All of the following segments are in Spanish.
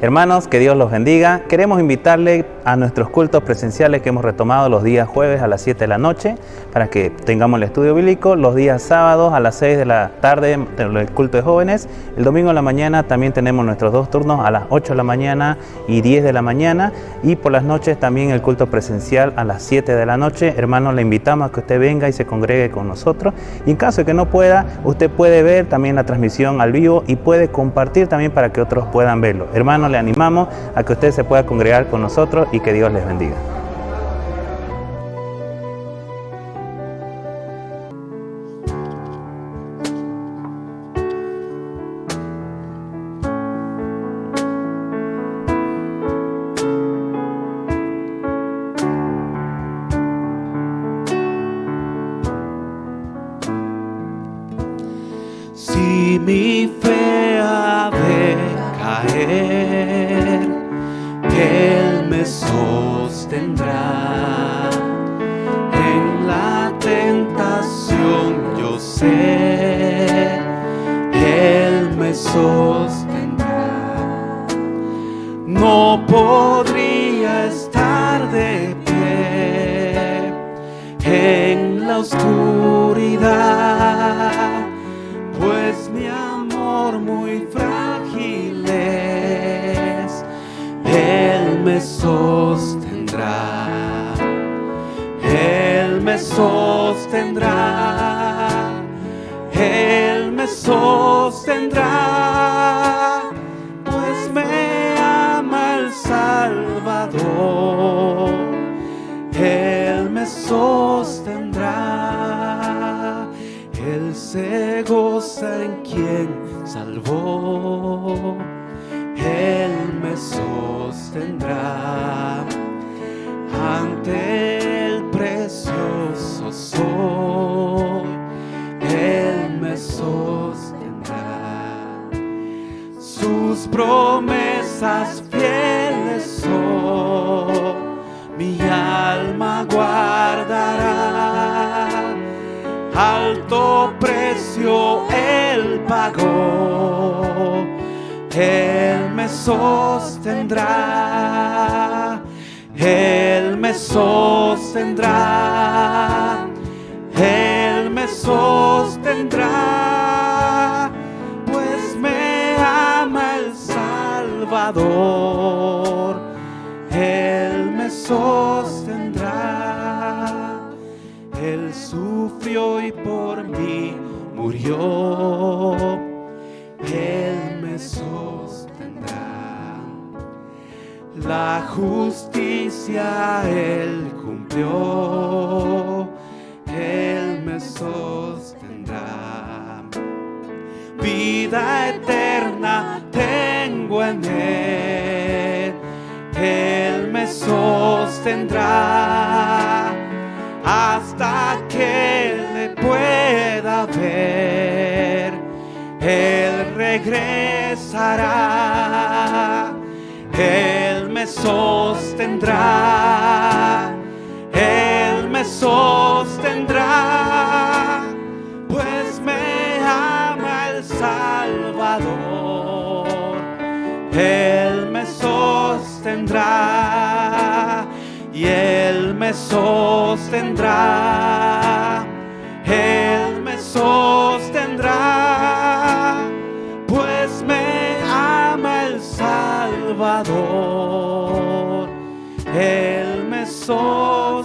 Hermanos, que Dios los bendiga. Queremos invitarle a nuestros cultos presenciales que hemos retomado los días jueves a las 7 de la noche para que tengamos el estudio bíblico, los días sábados a las 6 de la tarde el culto de jóvenes, el domingo en la mañana también tenemos nuestros dos turnos a las 8 de la mañana y 10 de la mañana, y por las noches también el culto presencial a las 7 de la noche. Hermanos, le invitamos a que usted venga y se congregue con nosotros, y en caso de que no pueda, usted puede ver también la transmisión al vivo y puede compartir también para que otros puedan verlo. Hermanos, le animamos a que usted se pueda congregar con nosotros y que Dios les bendiga. Si mi fe ha de caer, Él me sostendrá. En la tentación yo sé, Él me sostendrá. No podría estar de pie en la oscuridad, pues mi amor muy frágil es. Él me sostendrá, Él me sostendrá, Él me sostendrá, pues me ama el Salvador. Él me sostendrá. Él se goza en quien salvó. Él me sostendrá ante el precioso sol. Él me sostendrá. Sus promesas fieles son, mi alma guardará. Alto precio Él pagó, Él me sostendrá, Él me sostendrá, Él me sostendrá, pues me ama el Salvador. Él me sostendrá. Él sufrió y por mí murió. Él me sostendrá. La justicia Él cumplió. Él me sostendrá. Vida eterna tengo en Él. Él me sostendrá hasta que le pueda ver. Él regresará. Él me sostendrá. Él me sostendrá, pues me ama el Salvador. Él me sostendrá y Él me sostendrá. Él me sostendrá, pues me ama el Salvador. Él me sostendrá.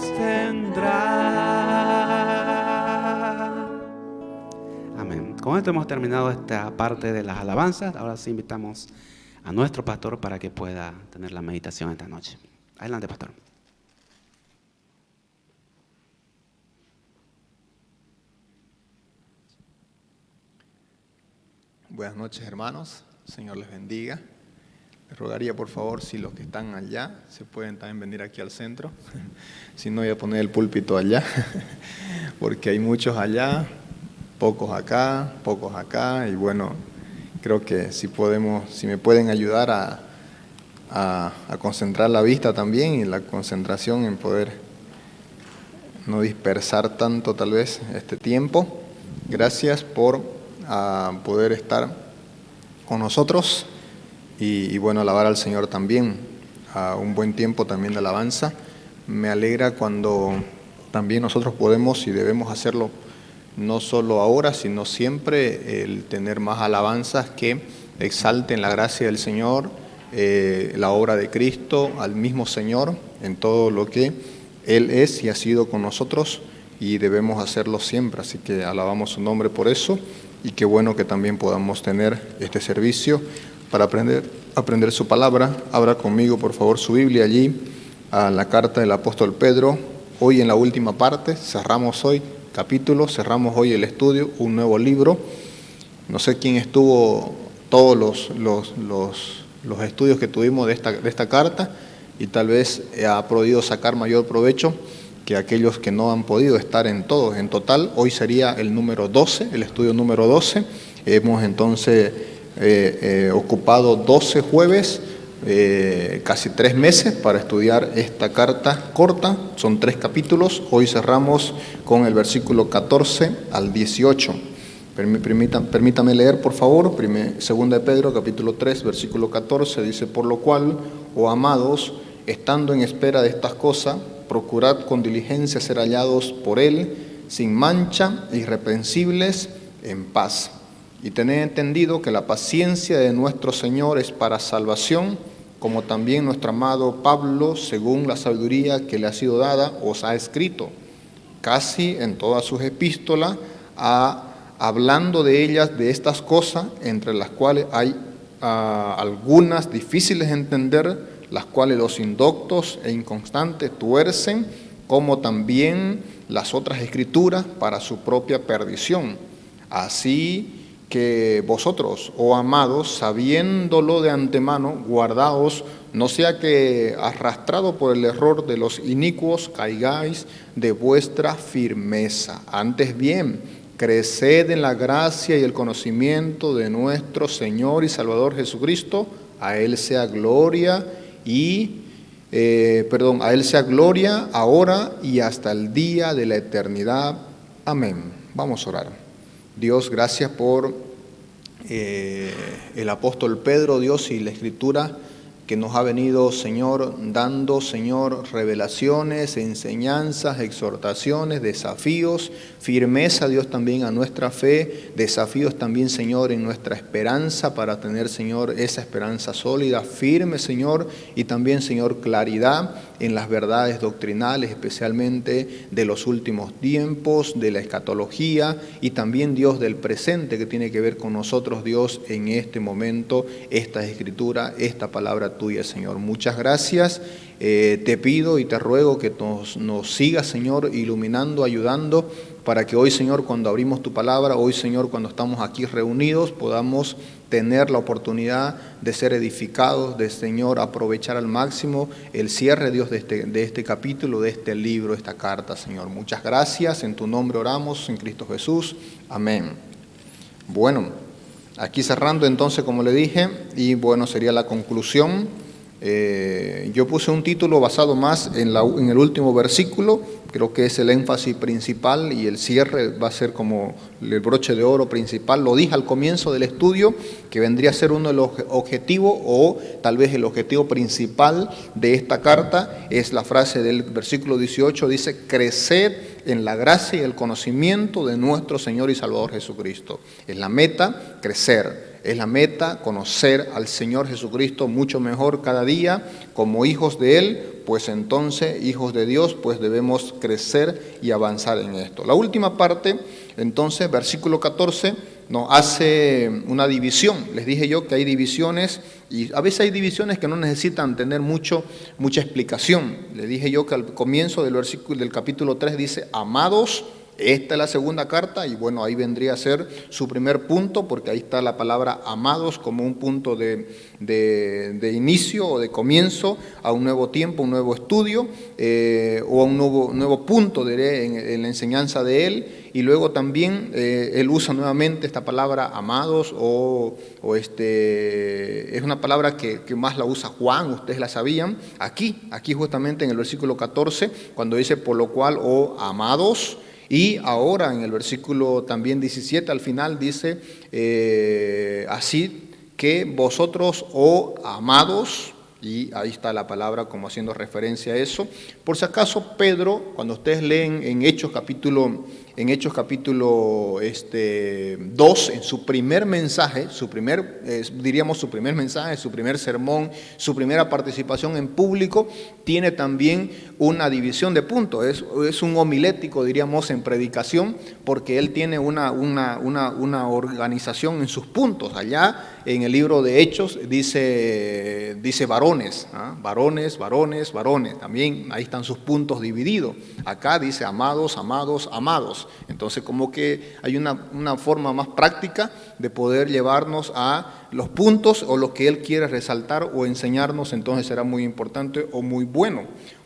Amén. Con esto hemos terminado esta parte de las alabanzas. Ahora sí invitamos a nuestro pastor para que pueda tener la meditación esta noche. Adelante, pastor. Buenas noches, hermanos. Señor les bendiga. Les rogaría, por favor, si los que están allá se pueden también venir aquí al centro. Si no, voy a poner el púlpito allá, porque hay muchos allá, pocos acá, y bueno, creo que si me pueden ayudar a concentrar la vista también y la concentración en poder no dispersar tanto tal vez este tiempo. Gracias por poder estar con nosotros y bueno, alabar al Señor también, a un buen tiempo también de alabanza. Me alegra cuando también nosotros podemos y debemos hacerlo, no solo ahora, sino siempre, el tener más alabanzas que exalten la gracia del Señor, la obra de Cristo, al mismo Señor, en todo lo que Él es y ha sido con nosotros, y debemos hacerlo siempre. Así que alabamos su nombre por eso, y qué bueno que también podamos tener este servicio para aprender su palabra. Abra conmigo, por favor, su Biblia allí, a la carta del apóstol Pedro. Hoy en la última parte, cerramos hoy capítulo, cerramos hoy el estudio, un nuevo libro. No sé quién estuvo todos los estudios que tuvimos de esta carta, y tal vez ha podido sacar mayor provecho que aquellos que no han podido estar en todos. En total, hoy sería el número 12, el estudio número 12. Hemos entonces ocupado 12 jueves, casi 3 meses para estudiar esta carta corta. Son 3 capítulos. Hoy cerramos con el versículo 14 al 18. Permítame leer, por favor. Segunda de Pedro, capítulo 3, versículo 14, dice: por lo cual, oh amados, estando en espera de estas cosas, procurad con diligencia ser hallados por Él, sin mancha, irreprensibles, en paz. Y tened entendido que la paciencia de nuestro Señor es para salvación, como también nuestro amado Pablo, según la sabiduría que le ha sido dada, os ha escrito, casi en todas sus epístolas, hablando de ellas, de estas cosas, entre las cuales hay algunas difíciles de entender, las cuales los indoctos e inconstantes tuercen, como también las otras escrituras, para su propia perdición. Así que vosotros, oh amados, sabiéndolo de antemano, guardaos, no sea que, arrastrado por el error de los inicuos, caigáis de vuestra firmeza. Antes bien, creced en la gracia y el conocimiento de nuestro Señor y Salvador Jesucristo. A Él sea gloria a Él sea gloria ahora y hasta el día de la eternidad. Amén. Vamos a orar. Dios, gracias por el apóstol Pedro, Dios, y la escritura que nos ha venido, Señor, dando, Señor, revelaciones, enseñanzas, exhortaciones, desafíos, firmeza, Dios, también a nuestra fe, desafíos también, Señor, en nuestra esperanza, para tener, Señor, esa esperanza sólida, firme, Señor, y también, Señor, claridad en las verdades doctrinales, especialmente de los últimos tiempos, de la escatología, y también, Dios, del presente que tiene que ver con nosotros, Dios, en este momento, esta escritura, esta palabra tuya, Señor. Muchas gracias. Te pido y te ruego que nos sigas, Señor, iluminando, ayudando, para que hoy, Señor, cuando abrimos tu palabra, hoy, Señor, cuando estamos aquí reunidos, podamos tener la oportunidad de ser edificados, de, Señor, aprovechar al máximo el cierre, Dios, de este capítulo, de este libro, esta carta, Señor. Muchas gracias. En tu nombre oramos, en Cristo Jesús. Amén. Bueno, aquí cerrando entonces, como le dije, y bueno, sería la conclusión. Yo puse un título basado más en el último versículo. Creo que es el énfasis principal y el cierre va a ser como el broche de oro principal. Lo dije al comienzo del estudio, que vendría a ser uno de los objetivos, o tal vez el objetivo principal de esta carta, es la frase del versículo 18, dice: creced en la gracia y el conocimiento de nuestro Señor y Salvador Jesucristo. Es la meta, crecer. Es la meta, conocer al Señor Jesucristo mucho mejor cada día como hijos de Él. Pues entonces, hijos de Dios, pues debemos crecer y avanzar en esto. La última parte, entonces, versículo 14, nos hace una división. Les dije yo que hay divisiones, y a veces hay divisiones que no necesitan tener mucha explicación. Les dije yo que al comienzo del capítulo 3 dice: amados. Esta es la segunda carta, y bueno, ahí vendría a ser su primer punto, porque ahí está la palabra amados como un punto de inicio o de comienzo a un nuevo tiempo, un nuevo estudio, o a un nuevo punto, diré, en la enseñanza de él. Y luego también él usa nuevamente esta palabra amados, es una palabra que más la usa Juan, ustedes la sabían, aquí justamente en el versículo 14, cuando dice: por lo cual, oh amados. Y ahora en el versículo también 17 al final dice: así que vosotros, oh amados, y ahí está la palabra como haciendo referencia a eso. Por si acaso, Pedro, cuando ustedes leen en Hechos capítulo 2, en su primer mensaje, su primer mensaje, su primer sermón, su primera participación en público, tiene también una división de puntos. Es un homilético, diríamos, en predicación, porque él tiene una organización en sus puntos. Allá en el libro de Hechos dice varones, varones, varones, varones. También ahí están sus puntos divididos. Acá dice amados, amados, amados. Entonces, como que hay una forma más práctica de poder llevarnos a los puntos o lo que él quiere resaltar o enseñarnos, entonces será muy importante o muy bueno.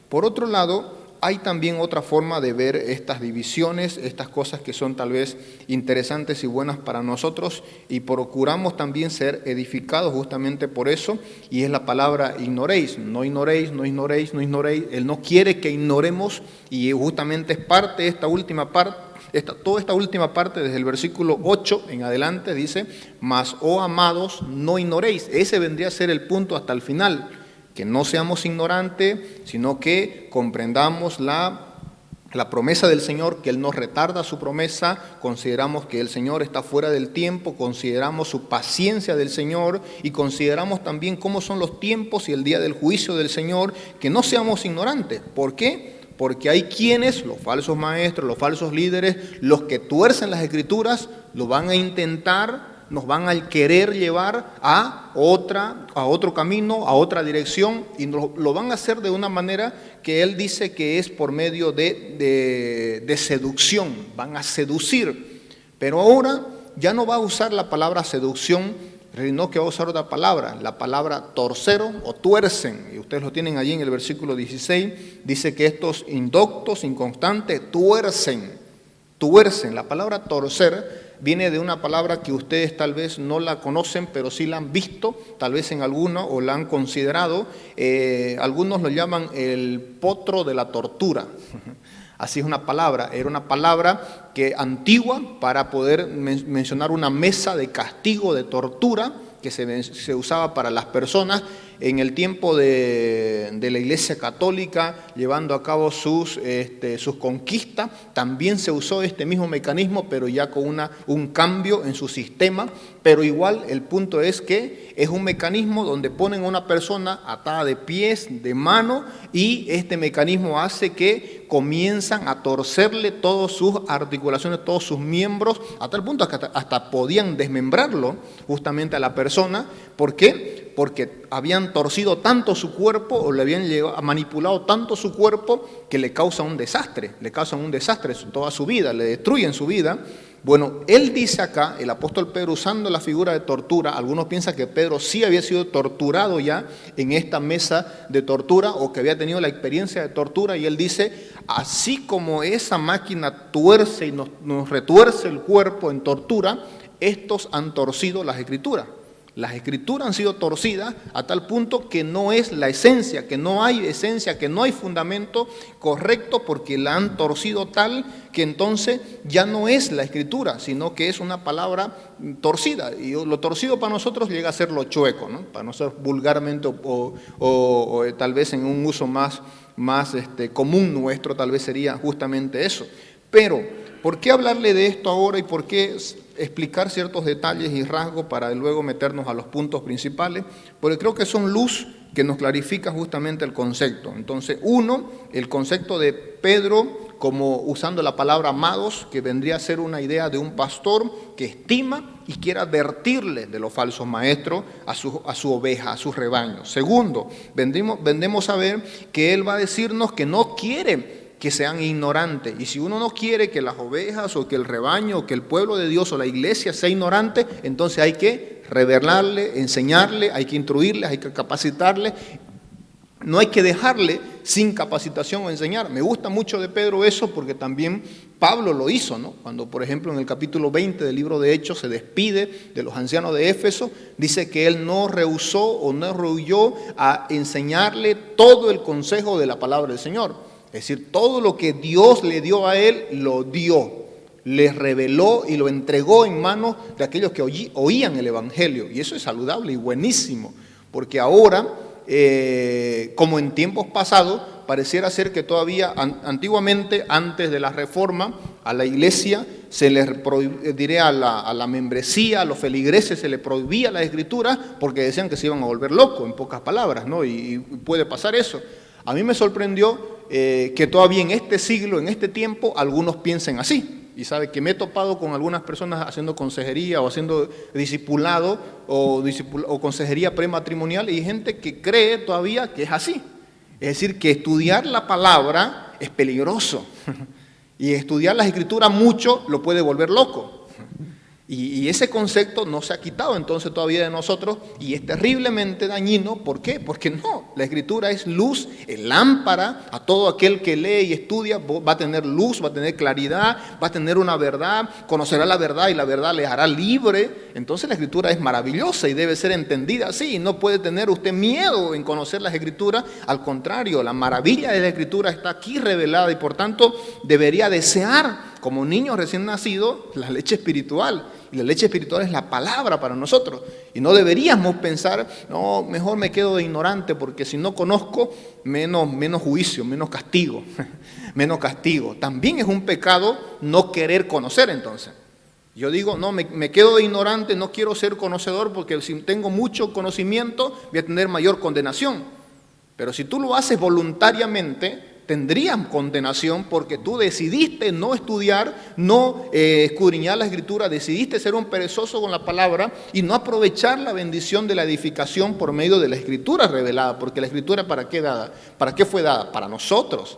Por otro lado, hay también otra forma de ver estas divisiones, estas cosas que son tal vez interesantes y buenas para nosotros, y procuramos también ser edificados justamente por eso, y es la palabra ignoréis. No ignoréis, no ignoréis, no ignoréis. Él no quiere que ignoremos, y justamente es parte de esta última parte. Toda esta última parte, desde el versículo 8 en adelante, dice: mas, oh amados, no ignoréis. Ese vendría a ser el punto hasta el final, que no seamos ignorantes, sino que comprendamos la promesa del Señor, que Él no retarda su promesa, consideramos que el Señor está fuera del tiempo, consideramos su paciencia del Señor y consideramos también cómo son los tiempos y el día del juicio del Señor, que no seamos ignorantes. ¿Por qué? Porque hay quienes, los falsos maestros, los falsos líderes, los que tuercen las Escrituras, lo van a intentar, nos van a querer llevar a otro camino, a otra dirección, y lo van a hacer de una manera que él dice que es por medio de seducción. Van a seducir, pero ahora ya no va a usar la palabra seducción, sino que va a usar otra palabra, la palabra torcer o tuercen, y ustedes lo tienen allí en el versículo 16, dice que estos indoctos, inconstantes, tuercen. La palabra torcer viene de una palabra que ustedes tal vez no la conocen, pero sí la han visto, tal vez en alguno, o la han considerado. Algunos lo llaman el potro de la tortura. Así es una palabra, era una palabra que antigua para poder mencionar una mesa de castigo, de tortura, que se usaba para las personas en el tiempo de la Iglesia Católica, llevando a cabo sus conquistas. También se usó este mismo mecanismo, pero ya con un cambio en su sistema. Pero igual el punto es que es un mecanismo donde ponen a una persona atada de pies, de mano, y este mecanismo hace que comienzan a torcerle todas sus articulaciones, todos sus miembros, a tal punto que hasta podían desmembrarlo justamente a la persona. ¿Por qué? Porque habían torcido tanto su cuerpo, o le habían manipulado tanto su cuerpo, que le causan un desastre toda su vida, le destruyen su vida. Bueno, él dice acá, el apóstol Pedro, usando la figura de tortura. Algunos piensan que Pedro sí había sido torturado ya en esta mesa de tortura, o que había tenido la experiencia de tortura, y él dice: así como esa máquina tuerce y nos retuerce el cuerpo en tortura, estos han torcido las Escrituras. Las Escrituras han sido torcidas a tal punto que no es la esencia, que no hay esencia, que no hay fundamento correcto, porque la han torcido tal que entonces ya no es la Escritura, sino que es una palabra torcida. Y lo torcido para nosotros llega a ser lo chueco, ¿no? Para nosotros vulgarmente o tal vez en un uso más común nuestro, tal vez sería justamente eso. Pero, ¿por qué hablarle de esto ahora y por qué explicar ciertos detalles y rasgos para luego meternos a los puntos principales? Porque creo que son luz que nos clarifica justamente el concepto. Entonces, el concepto de Pedro como usando la palabra amados, que vendría a ser una idea de un pastor que estima y quiere advertirle de los falsos maestros a su oveja, a sus rebaños. Segundo, vendemos a ver que él va a decirnos que no quiere que sean ignorantes. Y si uno no quiere que las ovejas o que el rebaño o que el pueblo de Dios o la iglesia sea ignorante, entonces hay que revelarle, enseñarle, hay que instruirle, hay que capacitarle. No hay que dejarle sin capacitación o enseñar. Me gusta mucho de Pedro eso, porque también Pablo lo hizo, ¿no? Cuando, por ejemplo, en el capítulo 20 del libro de Hechos se despide de los ancianos de Éfeso, dice que él no rehusó o no rehuyó a enseñarle todo el consejo de la palabra del Señor. Es decir, todo lo que Dios le dio a él, lo dio. les reveló y lo entregó en manos de aquellos que oían el Evangelio. Y eso es saludable y buenísimo, porque ahora, como en tiempos pasados, pareciera ser que todavía, antiguamente, antes de la Reforma, a la iglesia se les prohibía, a la membresía, a los feligreses se les prohibía la escritura porque decían que se iban a volver locos, en pocas palabras, ¿no? Y puede pasar eso. A mí me sorprendió que todavía en este siglo, en este tiempo, algunos piensen así. Y sabe que me he topado con algunas personas haciendo consejería o haciendo discipulado o consejería prematrimonial, y hay gente que cree todavía que es así. Es decir, que estudiar la palabra es peligroso. Y estudiar las escrituras mucho lo puede volver loco. Y ese concepto no se ha quitado entonces todavía de nosotros, y es terriblemente dañino. ¿Por qué? Porque no, la escritura es luz, es lámpara. A todo aquel que lee y estudia va a tener luz, va a tener claridad, va a tener una verdad, conocerá la verdad y la verdad le hará libre. Entonces la escritura es maravillosa y debe ser entendida así. No puede tener usted miedo en conocer las escrituras. Al contrario, la maravilla de la escritura está aquí revelada, y por tanto debería desear, como niño recién nacido, la leche espiritual. Y la leche espiritual es la palabra para nosotros. Y no deberíamos pensar, no, mejor me quedo de ignorante, porque si no conozco, menos juicio, menos castigo. Menos castigo. También es un pecado no querer conocer entonces. Yo digo, no, me quedo de ignorante, no quiero ser conocedor, porque si tengo mucho conocimiento voy a tener mayor condenación. Pero si tú lo haces voluntariamente, tendrías condenación, porque tú decidiste no estudiar, no escudriñar la escritura, decidiste ser un perezoso con la palabra y no aprovechar la bendición de la edificación por medio de la escritura revelada. Porque la escritura, ¿para qué dada? ¿Para qué fue dada? Para nosotros,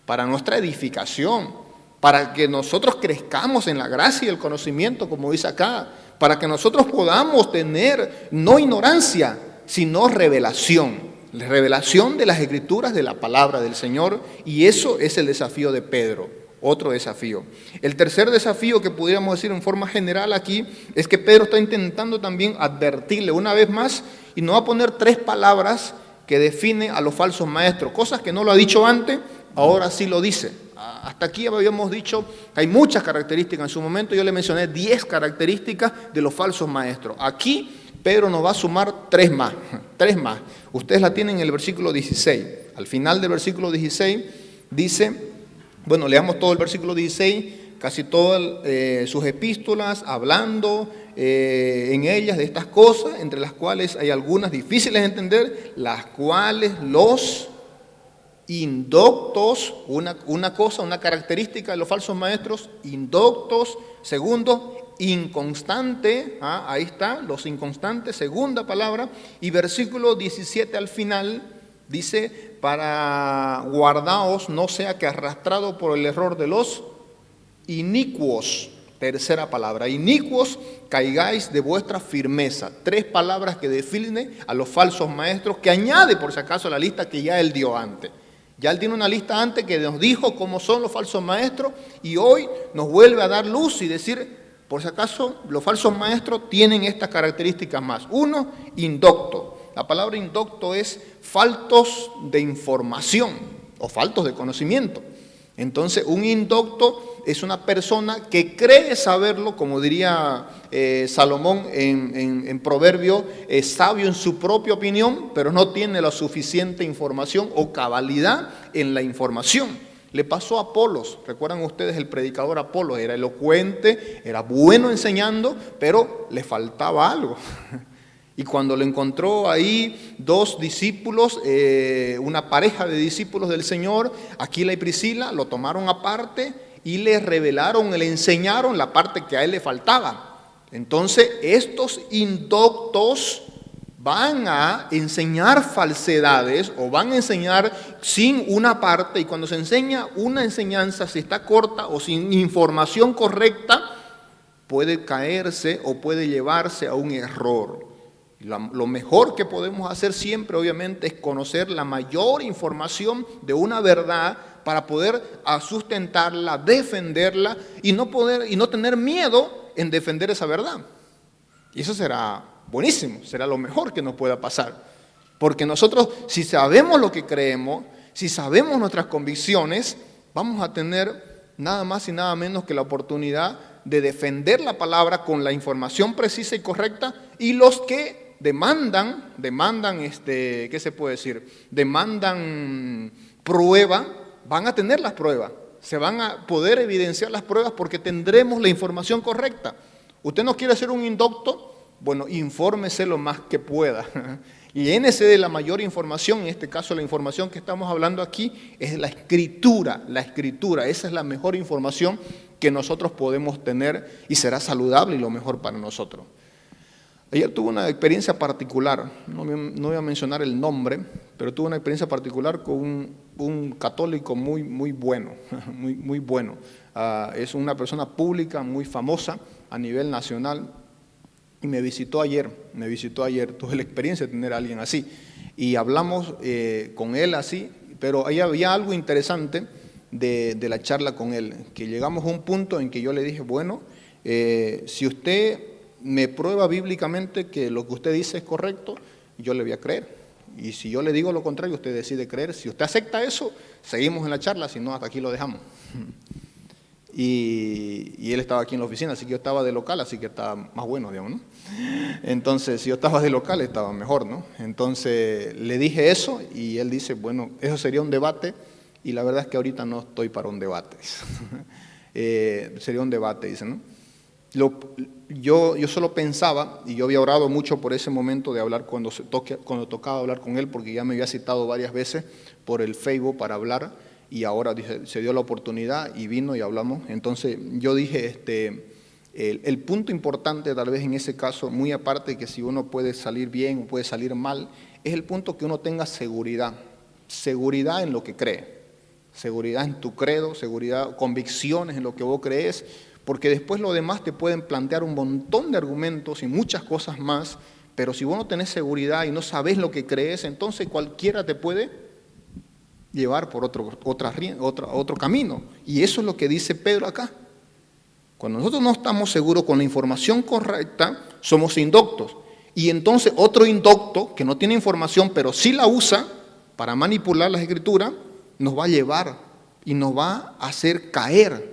para nuestra edificación, para que nosotros crezcamos en la gracia y el conocimiento, como dice acá, para que nosotros podamos tener no ignorancia, sino revelación. La revelación de las escrituras, de la palabra del Señor, y eso es el desafío de Pedro, otro desafío. El tercer desafío que pudiéramos decir en forma general aquí es que Pedro está intentando también advertirle una vez más, y nos va a poner 3 palabras que define a los falsos maestros, cosas que no lo ha dicho antes, ahora sí lo dice. Hasta aquí habíamos dicho que hay muchas características. En su momento yo le mencioné 10 características de los falsos maestros. Aquí Pedro nos va a sumar 3 más. Ustedes la tienen en el versículo 16. Al final del versículo 16 dice, bueno, leamos todo el versículo 16, casi todas sus epístolas, hablando en ellas de estas cosas, entre las cuales hay algunas difíciles de entender, las cuales los indoctos, una característica de los falsos maestros, indoctos. Segundo, inconstante, ahí está, los inconstantes, segunda palabra. Y versículo 17 al final dice, para guardaos no sea que arrastrado por el error de los inicuos, tercera palabra, inicuos, caigáis de vuestra firmeza. 3 palabras que definen a los falsos maestros, que añade por si acaso a la lista que ya él dio antes. Ya él tiene una lista antes que nos dijo cómo son los falsos maestros, y hoy nos vuelve a dar luz y decir, por si acaso, los falsos maestros tienen estas características más. 1, indocto. La palabra indocto es faltos de información o faltos de conocimiento. Entonces, un indocto es una persona que cree saberlo, como diría Salomón en Proverbio, es sabio en su propia opinión, pero no tiene la suficiente información o cabalidad en la información. Le pasó a Apolos. ¿Recuerdan ustedes el predicador Apolos? Era elocuente, era bueno enseñando, pero le faltaba algo. Y cuando le encontró ahí 2 discípulos, una pareja de discípulos del Señor, Aquila y Priscila, lo tomaron aparte y le revelaron, le enseñaron la parte que a él le faltaba. Entonces, estos indoctos van a enseñar falsedades o van a enseñar sin una parte, y cuando se enseña una enseñanza, si está corta o sin información correcta, puede caerse o puede llevarse a un error. Lo mejor que podemos hacer siempre, obviamente, es conocer la mayor información de una verdad para poder sustentarla, defenderla y no tener miedo en defender esa verdad. Y eso será buenísimo, será lo mejor que nos pueda pasar. Porque nosotros, si sabemos lo que creemos, si sabemos nuestras convicciones, vamos a tener nada más y nada menos que la oportunidad de defender la palabra con la información precisa y correcta, y los que demandan, ¿qué se puede decir? Demandan prueba, van a tener las pruebas, se van a poder evidenciar las pruebas porque tendremos la información correcta. ¿Usted no quiere ser un indocto? Bueno, infórmese lo más que pueda. Y llénese de la mayor información, en este caso la información que estamos hablando aquí es la escritura, esa es la mejor información que nosotros podemos tener y será saludable y lo mejor para nosotros. Ayer tuve una experiencia particular, no voy a mencionar el nombre, pero tuve una experiencia particular con un católico muy bueno, muy bueno. Es una persona pública muy famosa a nivel nacional y me visitó ayer, tuve la experiencia de tener a alguien así y hablamos con él así, pero ahí había algo interesante de la charla con él, que llegamos a un punto en que yo le dije, bueno, si usted me prueba bíblicamente que lo que usted dice es correcto, yo le voy a creer. Y si yo le digo lo contrario, usted decide creer. Si usted acepta eso, seguimos en la charla, si no, hasta aquí lo dejamos. Y él estaba aquí en la oficina, así que yo estaba de local, así que estaba más bueno, digamos, ¿no? Entonces, si yo estaba de local, estaba mejor, ¿no? Entonces, le dije eso y él dice, bueno, eso sería un debate y la verdad es que ahorita no estoy para un debate. Sería un debate, dice, ¿no? Yo solo pensaba, y yo había orado mucho por ese momento de hablar cuando tocaba hablar con él, porque ya me había citado varias veces por el Facebook para hablar, y ahora se dio la oportunidad y vino y hablamos. Entonces yo dije, el punto importante tal vez en ese caso, muy aparte de que si uno puede salir bien o puede salir mal, es el punto que uno tenga seguridad en lo que cree, seguridad en tu credo, seguridad, convicciones en lo que vos crees, porque después lo demás te pueden plantear un montón de argumentos y muchas cosas más, pero si vos no tenés seguridad y no sabés lo que crees, entonces cualquiera te puede llevar por otro camino. Y eso es lo que dice Pedro acá. Cuando nosotros no estamos seguros con la información correcta, somos indoctos. Y entonces otro indocto que no tiene información, pero sí la usa para manipular las escrituras, nos va a llevar y nos va a hacer caer.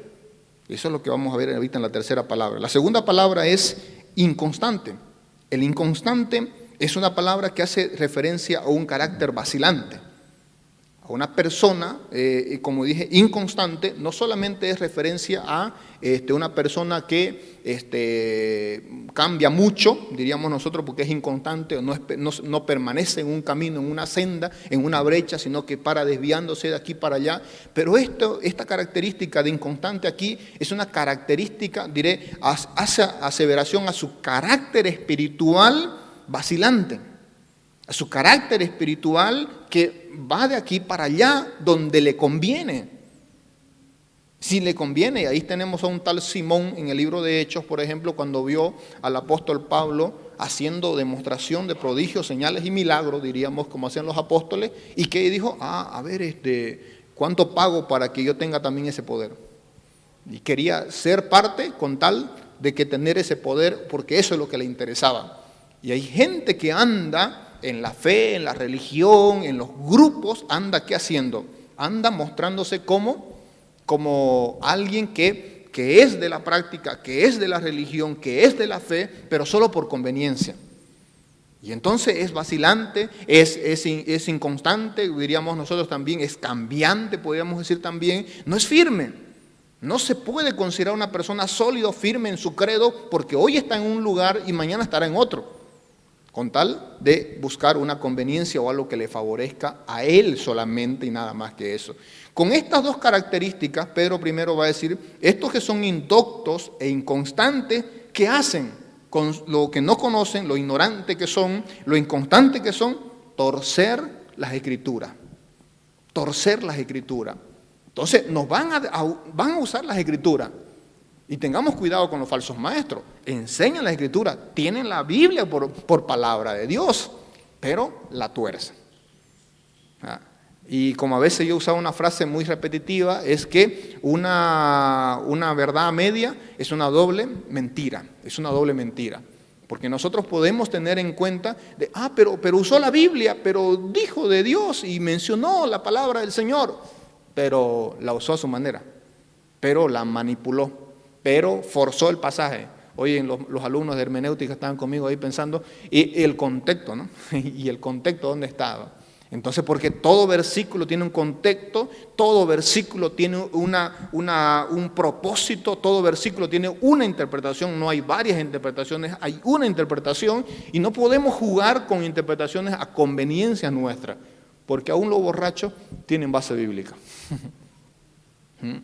Eso es lo que vamos a ver ahorita en la tercera palabra. La segunda palabra es inconstante. El inconstante es una palabra que hace referencia a un carácter vacilante. A una persona, como dije, inconstante, no solamente es referencia a una persona que cambia mucho, diríamos nosotros, porque es inconstante, no permanece en un camino, en una senda, en una brecha, sino que para desviándose de aquí para allá. Pero esta característica de inconstante aquí es una característica, diré, hace aseveración a su carácter espiritual vacilante, a su carácter espiritual que va de aquí para allá donde le conviene. Si le conviene, y ahí tenemos a un tal Simón en el libro de Hechos, por ejemplo, cuando vio al apóstol Pablo haciendo demostración de prodigios, señales y milagros, diríamos como hacían los apóstoles, y que dijo, a ver, ¿cuánto pago para que yo tenga también ese poder? Y quería ser parte con tal de que tener ese poder, porque eso es lo que le interesaba. Y hay gente que anda en la fe, en la religión, en los grupos, anda ¿qué haciendo? Anda mostrándose como alguien que es de la práctica, que es de la religión, que es de la fe, pero solo por conveniencia. Y entonces es vacilante, es inconstante, diríamos nosotros también, es cambiante, podríamos decir también, no es firme. No se puede considerar una persona sólida o firme en su credo porque hoy está en un lugar y mañana estará en otro, con tal de buscar una conveniencia o algo que le favorezca a él solamente y nada más que eso. Con estas dos características, Pedro primero va a decir, estos que son indoctos e inconstantes, ¿qué hacen? Con lo que no conocen, lo ignorante que son, lo inconstante que son, torcer las escrituras. Torcer las escrituras. Entonces, nos van a usar las escrituras. Y tengamos cuidado con los falsos maestros. Enseñan la escritura, tienen la Biblia por palabra de Dios, pero la tuercen. Y como a veces yo usaba una frase muy repetitiva, es que una verdad media es una doble mentira. Es una doble mentira. Porque nosotros podemos tener en cuenta, pero usó la Biblia, pero dijo de Dios y mencionó la palabra del Señor, pero la usó a su manera. pero la manipuló, pero forzó el pasaje. Oye, los alumnos de hermenéutica estaban conmigo ahí pensando, y el contexto, ¿no? Y el contexto, ¿dónde estaba? Entonces, porque todo versículo tiene un contexto, todo versículo tiene un propósito, todo versículo tiene una interpretación, no hay varias interpretaciones, hay una interpretación, y no podemos jugar con interpretaciones a conveniencia nuestra, porque aún los borrachos tienen base bíblica.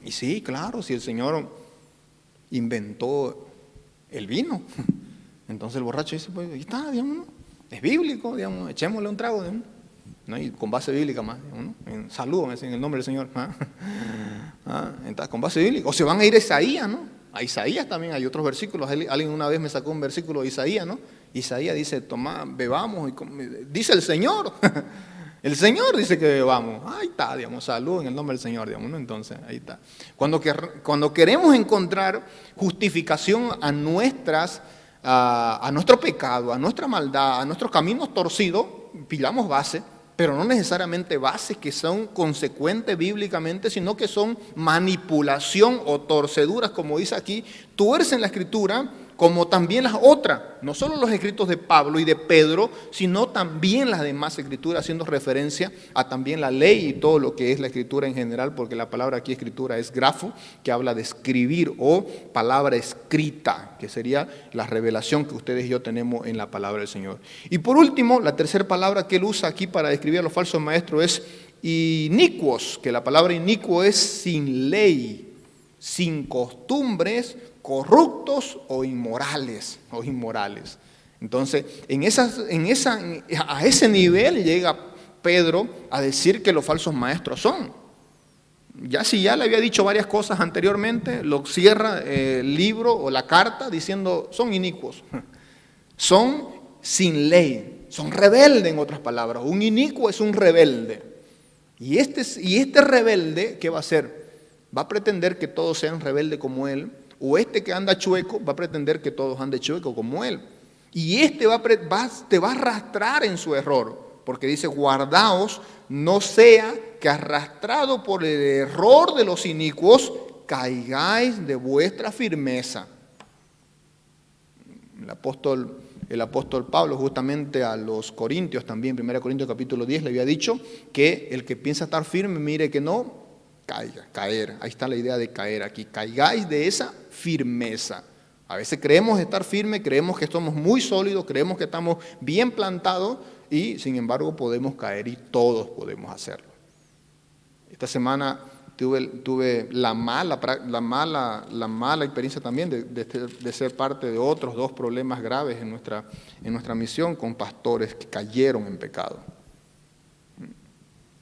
Y sí, claro, si el Señor inventó el vino, entonces el borracho dice, pues ahí está, digamos, ¿no? Es bíblico, digamos, echémosle un trago, digamos, ¿no? Y con base bíblica más, digamos, ¿no? En salud, en el nombre del Señor. Entonces, con base bíblica. O se van a ir a Isaías, ¿no? A Isaías también hay otros versículos. Alguien una vez me sacó un versículo de Isaías, ¿no? Isaías dice, toma, bebamos, dice el Señor. El Señor dice que bebamos. Ahí está, digamos, salud en el nombre del Señor, digamos, ¿no? Entonces, ahí está. Cuando queremos encontrar justificación a nuestro pecado, a nuestra maldad, a nuestros caminos torcidos, pillamos base, pero no necesariamente bases que son consecuentes bíblicamente, sino que son manipulación o torceduras, como dice aquí, tuercen la Escritura, como también las otras, no solo los escritos de Pablo y de Pedro, sino también las demás escrituras, haciendo referencia a también la ley y todo lo que es la escritura en general, porque la palabra aquí escritura es grafo, que habla de escribir, o palabra escrita, que sería la revelación que ustedes y yo tenemos en la palabra del Señor. Y por último, la tercera palabra que él usa aquí para describir a los falsos maestros es inicuos, que la palabra inicuo es sin ley, sin costumbres, corruptos o inmorales. Entonces, a ese nivel llega Pedro a decir que los falsos maestros son. Si ya le había dicho varias cosas anteriormente, lo cierra el libro o la carta diciendo, son inicuos, son sin ley, son rebeldes, en otras palabras. Un inicuo es un rebelde. Y este rebelde, ¿qué va a hacer? Va a pretender que todos sean rebeldes como él, o este que anda chueco va a pretender que todos anden chueco como él. Y este te va a arrastrar en su error, porque dice, guardaos, no sea que arrastrado por el error de los inicuos, caigáis de vuestra firmeza. El apóstol Pablo justamente a los Corintios también, 1 Corintios capítulo 10, le había dicho que el que piensa estar firme, mire que no caiga, caer. Ahí está la idea de caer aquí. Caigáis de esa firmeza. A veces creemos estar firmes, creemos que somos muy sólidos, creemos que estamos bien plantados y sin embargo podemos caer y todos podemos hacerlo. Esta semana tuve la mala experiencia también de ser parte de otros dos problemas graves en nuestra misión con pastores que cayeron en pecado.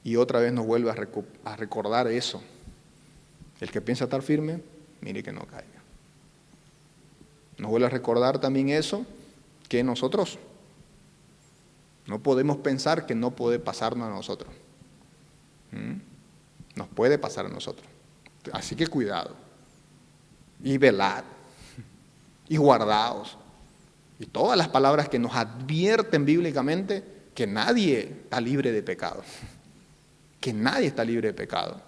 Y otra vez nos vuelve a recordar eso. El que piensa estar firme, mire que no caiga. Nos vuelve a recordar también eso, que nosotros no podemos pensar que no puede pasarnos a nosotros. Nos puede pasar a nosotros. Así que cuidado. Y velad. Y guardaos. Y todas las palabras que nos advierten bíblicamente que nadie está libre de pecado. Que nadie está libre de pecado,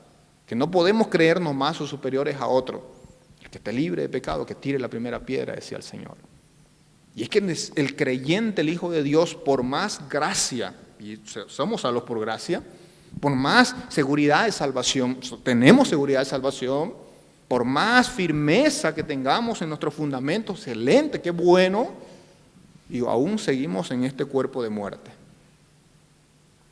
que no podemos creernos más o superiores a otro. El que esté libre de pecado, que tire la primera piedra, decía el Señor. Y es que el creyente, el Hijo de Dios, por más gracia, y somos salvos por gracia, por más seguridad de salvación, tenemos seguridad de salvación, por más firmeza que tengamos en nuestros fundamentos, excelente, qué bueno, y aún seguimos en este cuerpo de muerte.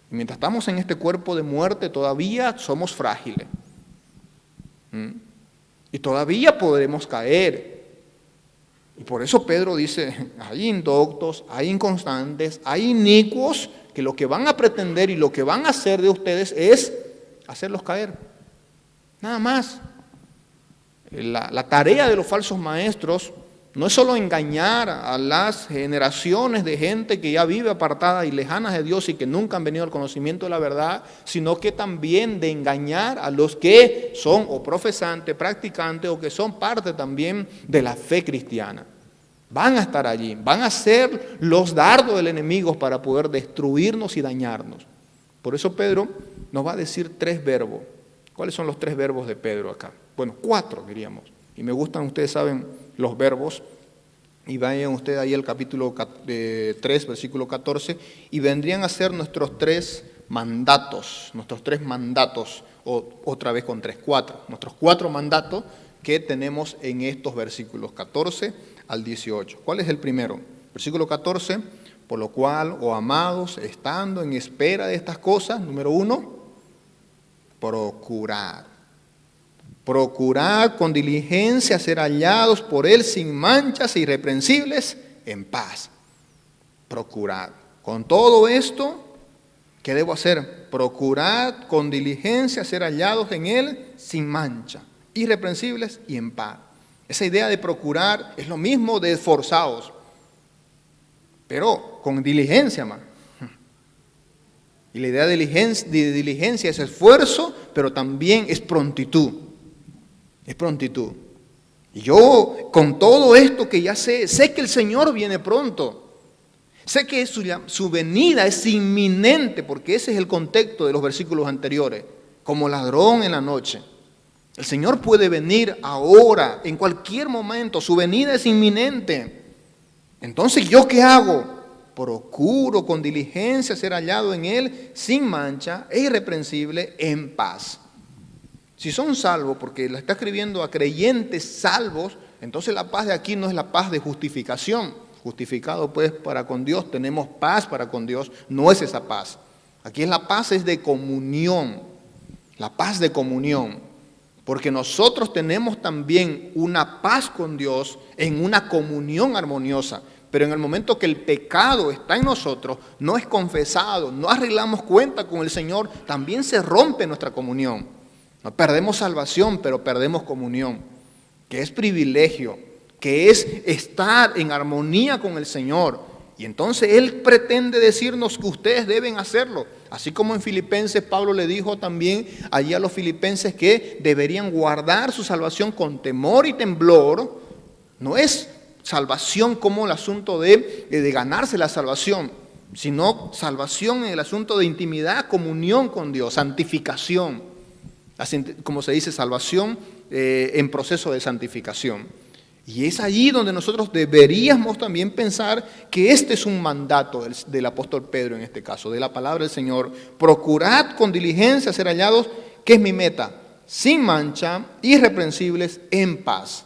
Mientras estamos en este cuerpo de muerte, todavía somos frágiles. Y todavía podremos caer. Y por eso Pedro dice, hay indoctos, hay inconstantes, hay inicuos, que lo que van a pretender y lo que van a hacer de ustedes es hacerlos caer. Nada más. La tarea de los falsos maestros no es solo engañar a las generaciones de gente que ya vive apartada y lejanas de Dios y que nunca han venido al conocimiento de la verdad, sino que también de engañar a los que son o profesantes, practicantes o que son parte también de la fe cristiana. Van a estar allí, van a ser los dardos del enemigo para poder destruirnos y dañarnos. Por eso Pedro nos va a decir 3 verbos. ¿Cuáles son los 3 verbos de Pedro acá? Bueno, 4 diríamos. Y me gustan, ustedes saben, los verbos. Y vayan ustedes ahí al capítulo 3, versículo 14, y vendrían a ser nuestros 3 mandatos, o otra vez con 3, 4, nuestros 4 mandatos que tenemos en estos versículos 14 al 18. ¿Cuál es el primero? Versículo 14, por lo cual, oh amados, estando en espera de estas cosas, número 1, procurad con diligencia ser hallados por Él sin manchas e irreprensibles en paz. Procurad. Con todo esto, ¿qué debo hacer? Procurad con diligencia ser hallados en Él sin mancha, irreprensibles y en paz. Esa idea de procurar es lo mismo de esforzaos, pero con diligencia, más. Y la idea de diligencia es esfuerzo, pero también es prontitud. Es prontitud. Y yo, con todo esto que ya sé que el Señor viene pronto. Sé que su venida es inminente, porque ese es el contexto de los versículos anteriores. Como ladrón en la noche. El Señor puede venir ahora, en cualquier momento. Su venida es inminente. Entonces, ¿yo qué hago? Procuro con diligencia ser hallado en Él sin mancha e irreprensible en paz. Si son salvos, porque la está escribiendo a creyentes salvos, entonces la paz de aquí no es la paz de justificación. Justificado pues para con Dios, tenemos paz para con Dios, no es esa paz. Aquí la paz es de comunión, la paz de comunión. Porque nosotros tenemos también una paz con Dios en una comunión armoniosa. Pero en el momento que el pecado está en nosotros, no es confesado, no arreglamos cuenta con el Señor, también se rompe nuestra comunión. No perdemos salvación, pero perdemos comunión, que es privilegio, que es estar en armonía con el Señor. Y entonces Él pretende decirnos que ustedes deben hacerlo. Así como en Filipenses, Pablo le dijo también allí a los filipenses que deberían guardar su salvación con temor y temblor. No es salvación como el asunto de ganarse la salvación, sino salvación en el asunto de intimidad, comunión con Dios, santificación. Como se dice, salvación en proceso de santificación. Y es allí donde nosotros deberíamos también pensar que este es un mandato del apóstol Pedro en este caso, de la palabra del Señor. Procurad con diligencia ser hallados, que es mi meta, sin mancha, irreprensibles, en paz.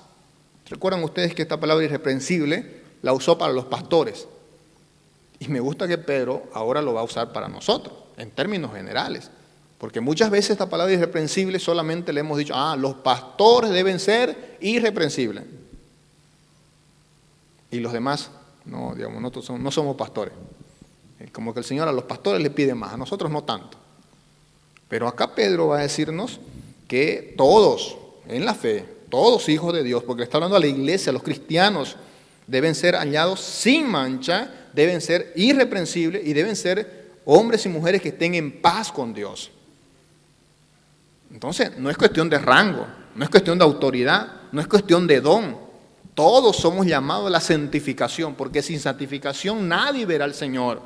¿Recuerdan ustedes que esta palabra irreprensible la usó para los pastores? Y me gusta que Pedro ahora lo va a usar para nosotros, en términos generales. Porque muchas veces esta palabra irreprensible solamente le hemos dicho, los pastores deben ser irreprensibles. Y los demás, no, digamos, nosotros no somos pastores. Como que el Señor a los pastores le pide más, a nosotros no tanto. Pero acá Pedro va a decirnos que todos en la fe, todos hijos de Dios, porque está hablando a la iglesia, a los cristianos, deben ser hallados sin mancha, deben ser irreprensibles y deben ser hombres y mujeres que estén en paz con Dios. Entonces, no es cuestión de rango, no es cuestión de autoridad, no es cuestión de don. Todos somos llamados a la santificación, porque sin santificación nadie verá al Señor.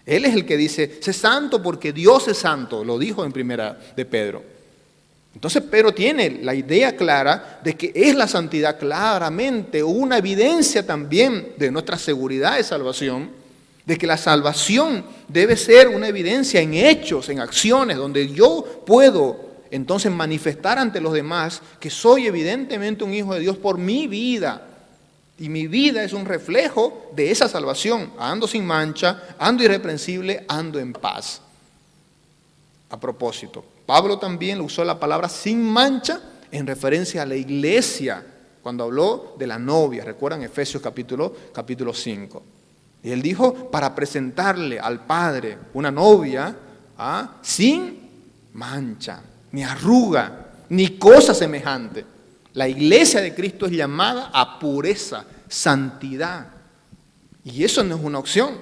Él es el que dice, sé santo porque Dios es santo, lo dijo en primera de Pedro. Entonces Pedro tiene la idea clara de que es la santidad claramente una evidencia también de nuestra seguridad de salvación, de que la salvación debe ser una evidencia en hechos, en acciones, donde yo puedo entonces manifestar ante los demás que soy evidentemente un hijo de Dios por mi vida. Y mi vida es un reflejo de esa salvación. Ando sin mancha, ando irreprensible, ando en paz. A propósito, Pablo también usó la palabra sin mancha en referencia a la iglesia, cuando habló de la novia. ¿Recuerdan Efesios capítulo 5? Y él dijo, para presentarle al Padre una novia sin mancha, ni arruga, ni cosa semejante. La iglesia de Cristo es llamada a pureza, santidad. Y eso no es una opción.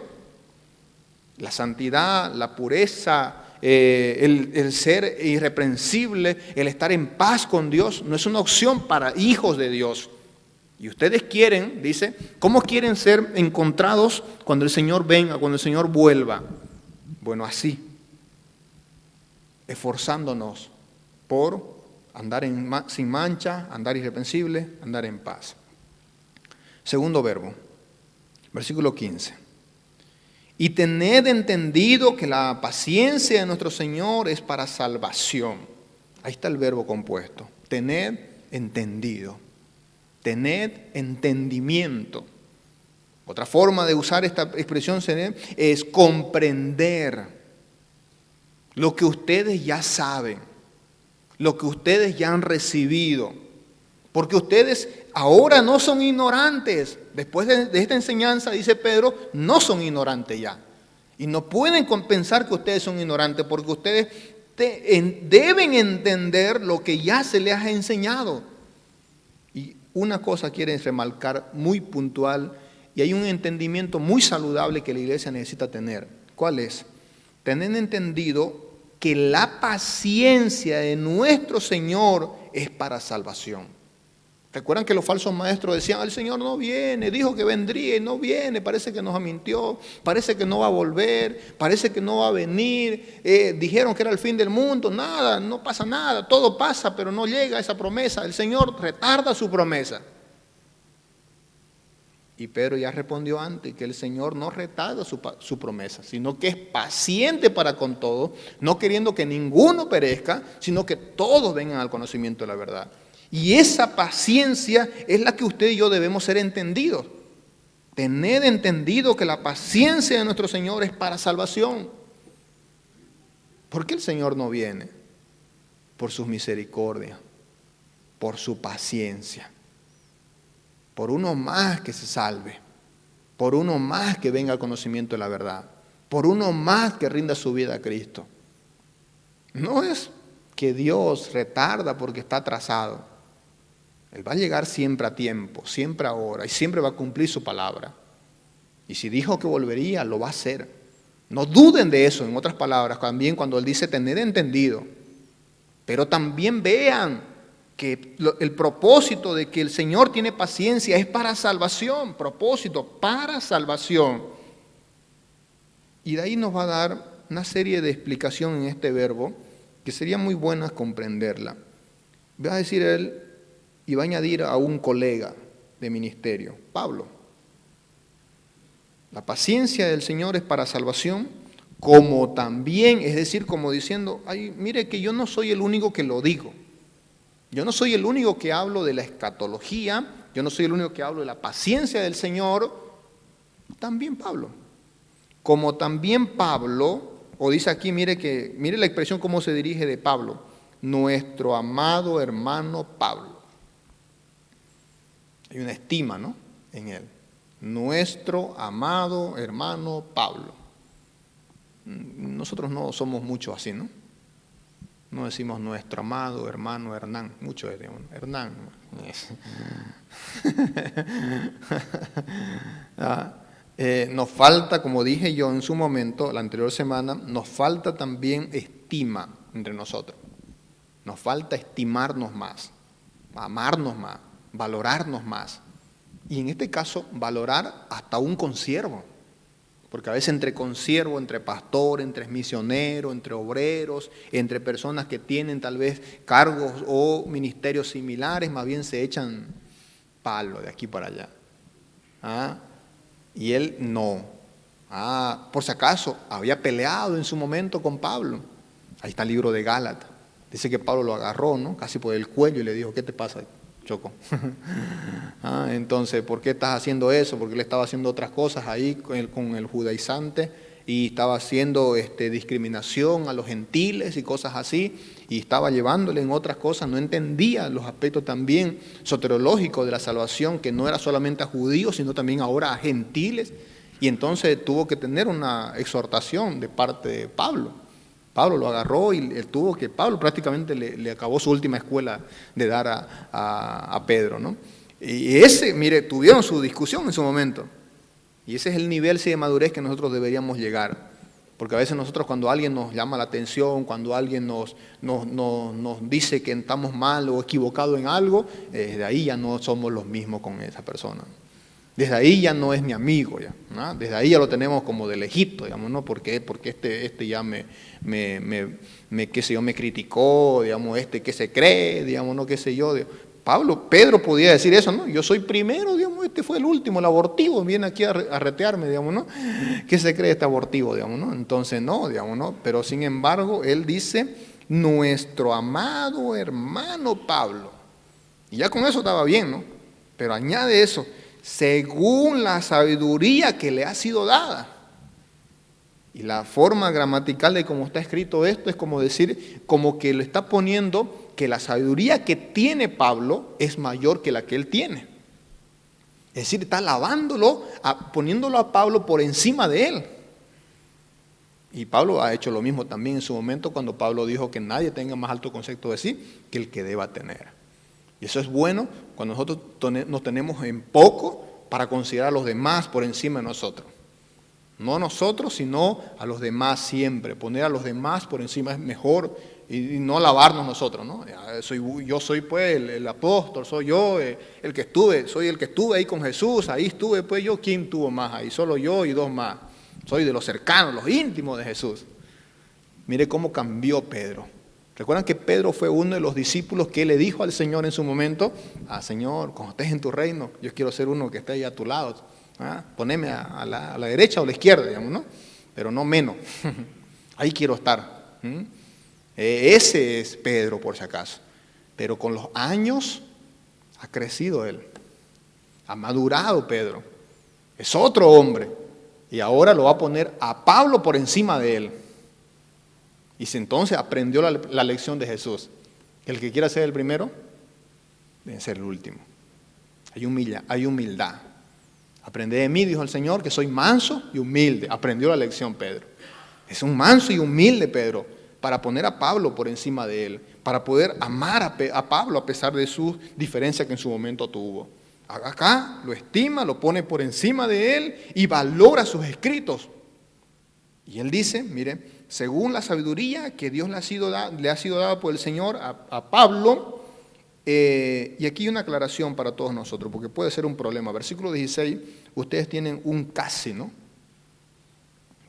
La santidad, la pureza, el ser irreprensible, el estar en paz con Dios, no es una opción para hijos de Dios. Y ustedes quieren, dice, ¿cómo quieren ser encontrados cuando el Señor venga, cuando el Señor vuelva? Bueno, así, esforzándonos por andar sin mancha, andar irreprensible, andar en paz. Segundo verbo, versículo 15. Y tened entendido que la paciencia de nuestro Señor es para salvación. Ahí está el verbo compuesto. Tened entendido. Tened entendimiento. Otra forma de usar esta expresión es comprender lo que ustedes ya saben, lo que ustedes ya han recibido. Porque ustedes ahora no son ignorantes. Después de esta enseñanza, dice Pedro, no son ignorantes ya. Y no pueden pensar que ustedes son ignorantes porque ustedes deben entender lo que ya se les ha enseñado. Y una cosa quieren remarcar muy puntual, y hay un entendimiento muy saludable que la iglesia necesita tener. ¿Cuál es? Tener entendido que la paciencia de nuestro Señor es para salvación. ¿Recuerdan que los falsos maestros decían, el Señor no viene, dijo que vendría y no viene, parece que nos mintió, parece que no va a volver, parece que no va a venir, dijeron que era el fin del mundo, nada, no pasa nada, todo pasa, pero no llega a esa promesa, el Señor retarda su promesa. Y Pedro ya respondió antes que el Señor no retarda su promesa, sino que es paciente para con todos, no queriendo que ninguno perezca, sino que todos vengan al conocimiento de la verdad. Y esa paciencia es la que usted y yo debemos ser entendidos. Tened entendido que la paciencia de nuestro Señor es para salvación. ¿Por qué el Señor no viene? Por sus misericordias, por su paciencia. Por uno más que se salve, por uno más que venga al conocimiento de la verdad, por uno más que rinda su vida a Cristo. No es que Dios retarda porque está atrasado. Él va a llegar siempre a tiempo, siempre a hora, y siempre va a cumplir su palabra. Y si dijo que volvería, lo va a hacer. No duden de eso, en otras palabras, también cuando Él dice tener entendido. Pero también vean que el propósito de que el Señor tiene paciencia es para salvación, propósito para salvación. Y de ahí nos va a dar una serie de explicaciones en este verbo que sería muy buena comprenderla. Va a decir él y va a añadir a un colega de ministerio, Pablo. La paciencia del Señor es para salvación, como también, es decir, como diciendo, ay, mire que yo no soy el único que lo digo. Yo no soy el único que hablo de la escatología, yo no soy el único que hablo de la paciencia del Señor, también Pablo. Como también Pablo, o dice aquí, mire la expresión cómo se dirige de Pablo, nuestro amado hermano Pablo. Hay una estima, ¿no?, en él. Nuestro amado hermano Pablo. Nosotros no somos muchos así, ¿no? No decimos nuestro amado hermano Hernán, mucho decimos Hernán. Nos falta, como dije yo en su momento, la anterior semana, nos falta también estima entre nosotros. Nos falta estimarnos más, amarnos más, valorarnos más. Y en este caso, valorar hasta un consiervo. Porque a veces entre consiervos, entre pastores, entre misioneros, entre obreros, entre personas que tienen tal vez cargos o ministerios similares, más bien se echan palo de aquí para allá. Y él no. Por si acaso, había peleado en su momento con Pablo. Ahí está el libro de Gálatas. Dice que Pablo lo agarró, ¿no?, casi por el cuello y le dijo, ¿qué te pasa, Choco? Entonces, ¿por qué estás haciendo eso? Porque él estaba haciendo otras cosas ahí con el judaizante y estaba haciendo discriminación a los gentiles y cosas así, y estaba llevándole en otras cosas, no entendía los aspectos también soteriológicos de la salvación, que no era solamente a judíos, sino también ahora a gentiles, y entonces tuvo que tener una exhortación de parte de Pablo. Pablo lo agarró y Pablo prácticamente le acabó su última escuela de dar a Pedro, ¿no? Y tuvieron su discusión en su momento. Y ese es el nivel de madurez que nosotros deberíamos llegar. Porque a veces nosotros cuando alguien nos llama la atención, cuando alguien nos dice que estamos mal o equivocados en algo, de ahí ya no somos los mismos con esa persona. Desde ahí ya no es mi amigo, ya, ¿no? Desde ahí ya lo tenemos como de lejito, digamos, ¿no? Porque este ya qué sé yo, me criticó, digamos, qué se cree, digamos, no qué sé yo. Pedro podía decir eso, ¿no? Yo soy primero, digamos, este fue el último, el abortivo, viene aquí a retearme, digamos, ¿no? ¿Qué se cree este abortivo, digamos, no? Entonces no, digamos, ¿no? Pero sin embargo, él dice, nuestro amado hermano Pablo. Y ya con eso estaba bien, ¿no? Pero añade eso, según la sabiduría que le ha sido dada. Y la forma gramatical de cómo está escrito esto es como decir, como que le está poniendo que la sabiduría que tiene Pablo es mayor que la que él tiene. Es decir, está alabándolo, poniéndolo a Pablo por encima de él. Y Pablo ha hecho lo mismo también en su momento cuando Pablo dijo que nadie tenga más alto concepto de sí que el que deba tener. Y eso es bueno cuando nosotros nos tenemos en poco para considerar a los demás por encima de nosotros. No a nosotros, sino a los demás siempre. Poner a los demás por encima es mejor y no alabarnos nosotros, ¿no? Yo soy pues el apóstol, soy yo el que estuve ahí con Jesús, ahí estuve pues yo, ¿quién tuvo más ahí? Solo yo y dos más. Soy de los cercanos, los íntimos de Jesús. Mire cómo cambió Pedro. ¿Recuerdan que Pedro fue uno de los discípulos que le dijo al Señor en su momento? Señor, cuando estés en tu reino, yo quiero ser uno que esté ahí a tu lado. Poneme a la derecha o a la izquierda, digamos, ¿no? Pero no menos. Ahí quiero estar. Ese es Pedro, por si acaso. Pero con los años ha crecido él. Ha madurado Pedro. Es otro hombre. Y ahora lo va a poner a Pablo por encima de él. Y entonces aprendió la lección de Jesús. El que quiera ser el primero, debe ser el último. Hay humildad. Aprended de mí, dijo el Señor, que soy manso y humilde. Aprendió la lección Pedro. Es un manso y humilde Pedro para poner a Pablo por encima de él, para poder amar a Pablo a pesar de sus diferencias que en su momento tuvo. Acá lo estima, lo pone por encima de él y valora sus escritos. Y él dice, mire, según la sabiduría que Dios le ha sido dada por el Señor a Pablo, y aquí hay una aclaración para todos nosotros, porque puede ser un problema. Versículo 16, ustedes tienen un casi, ¿no?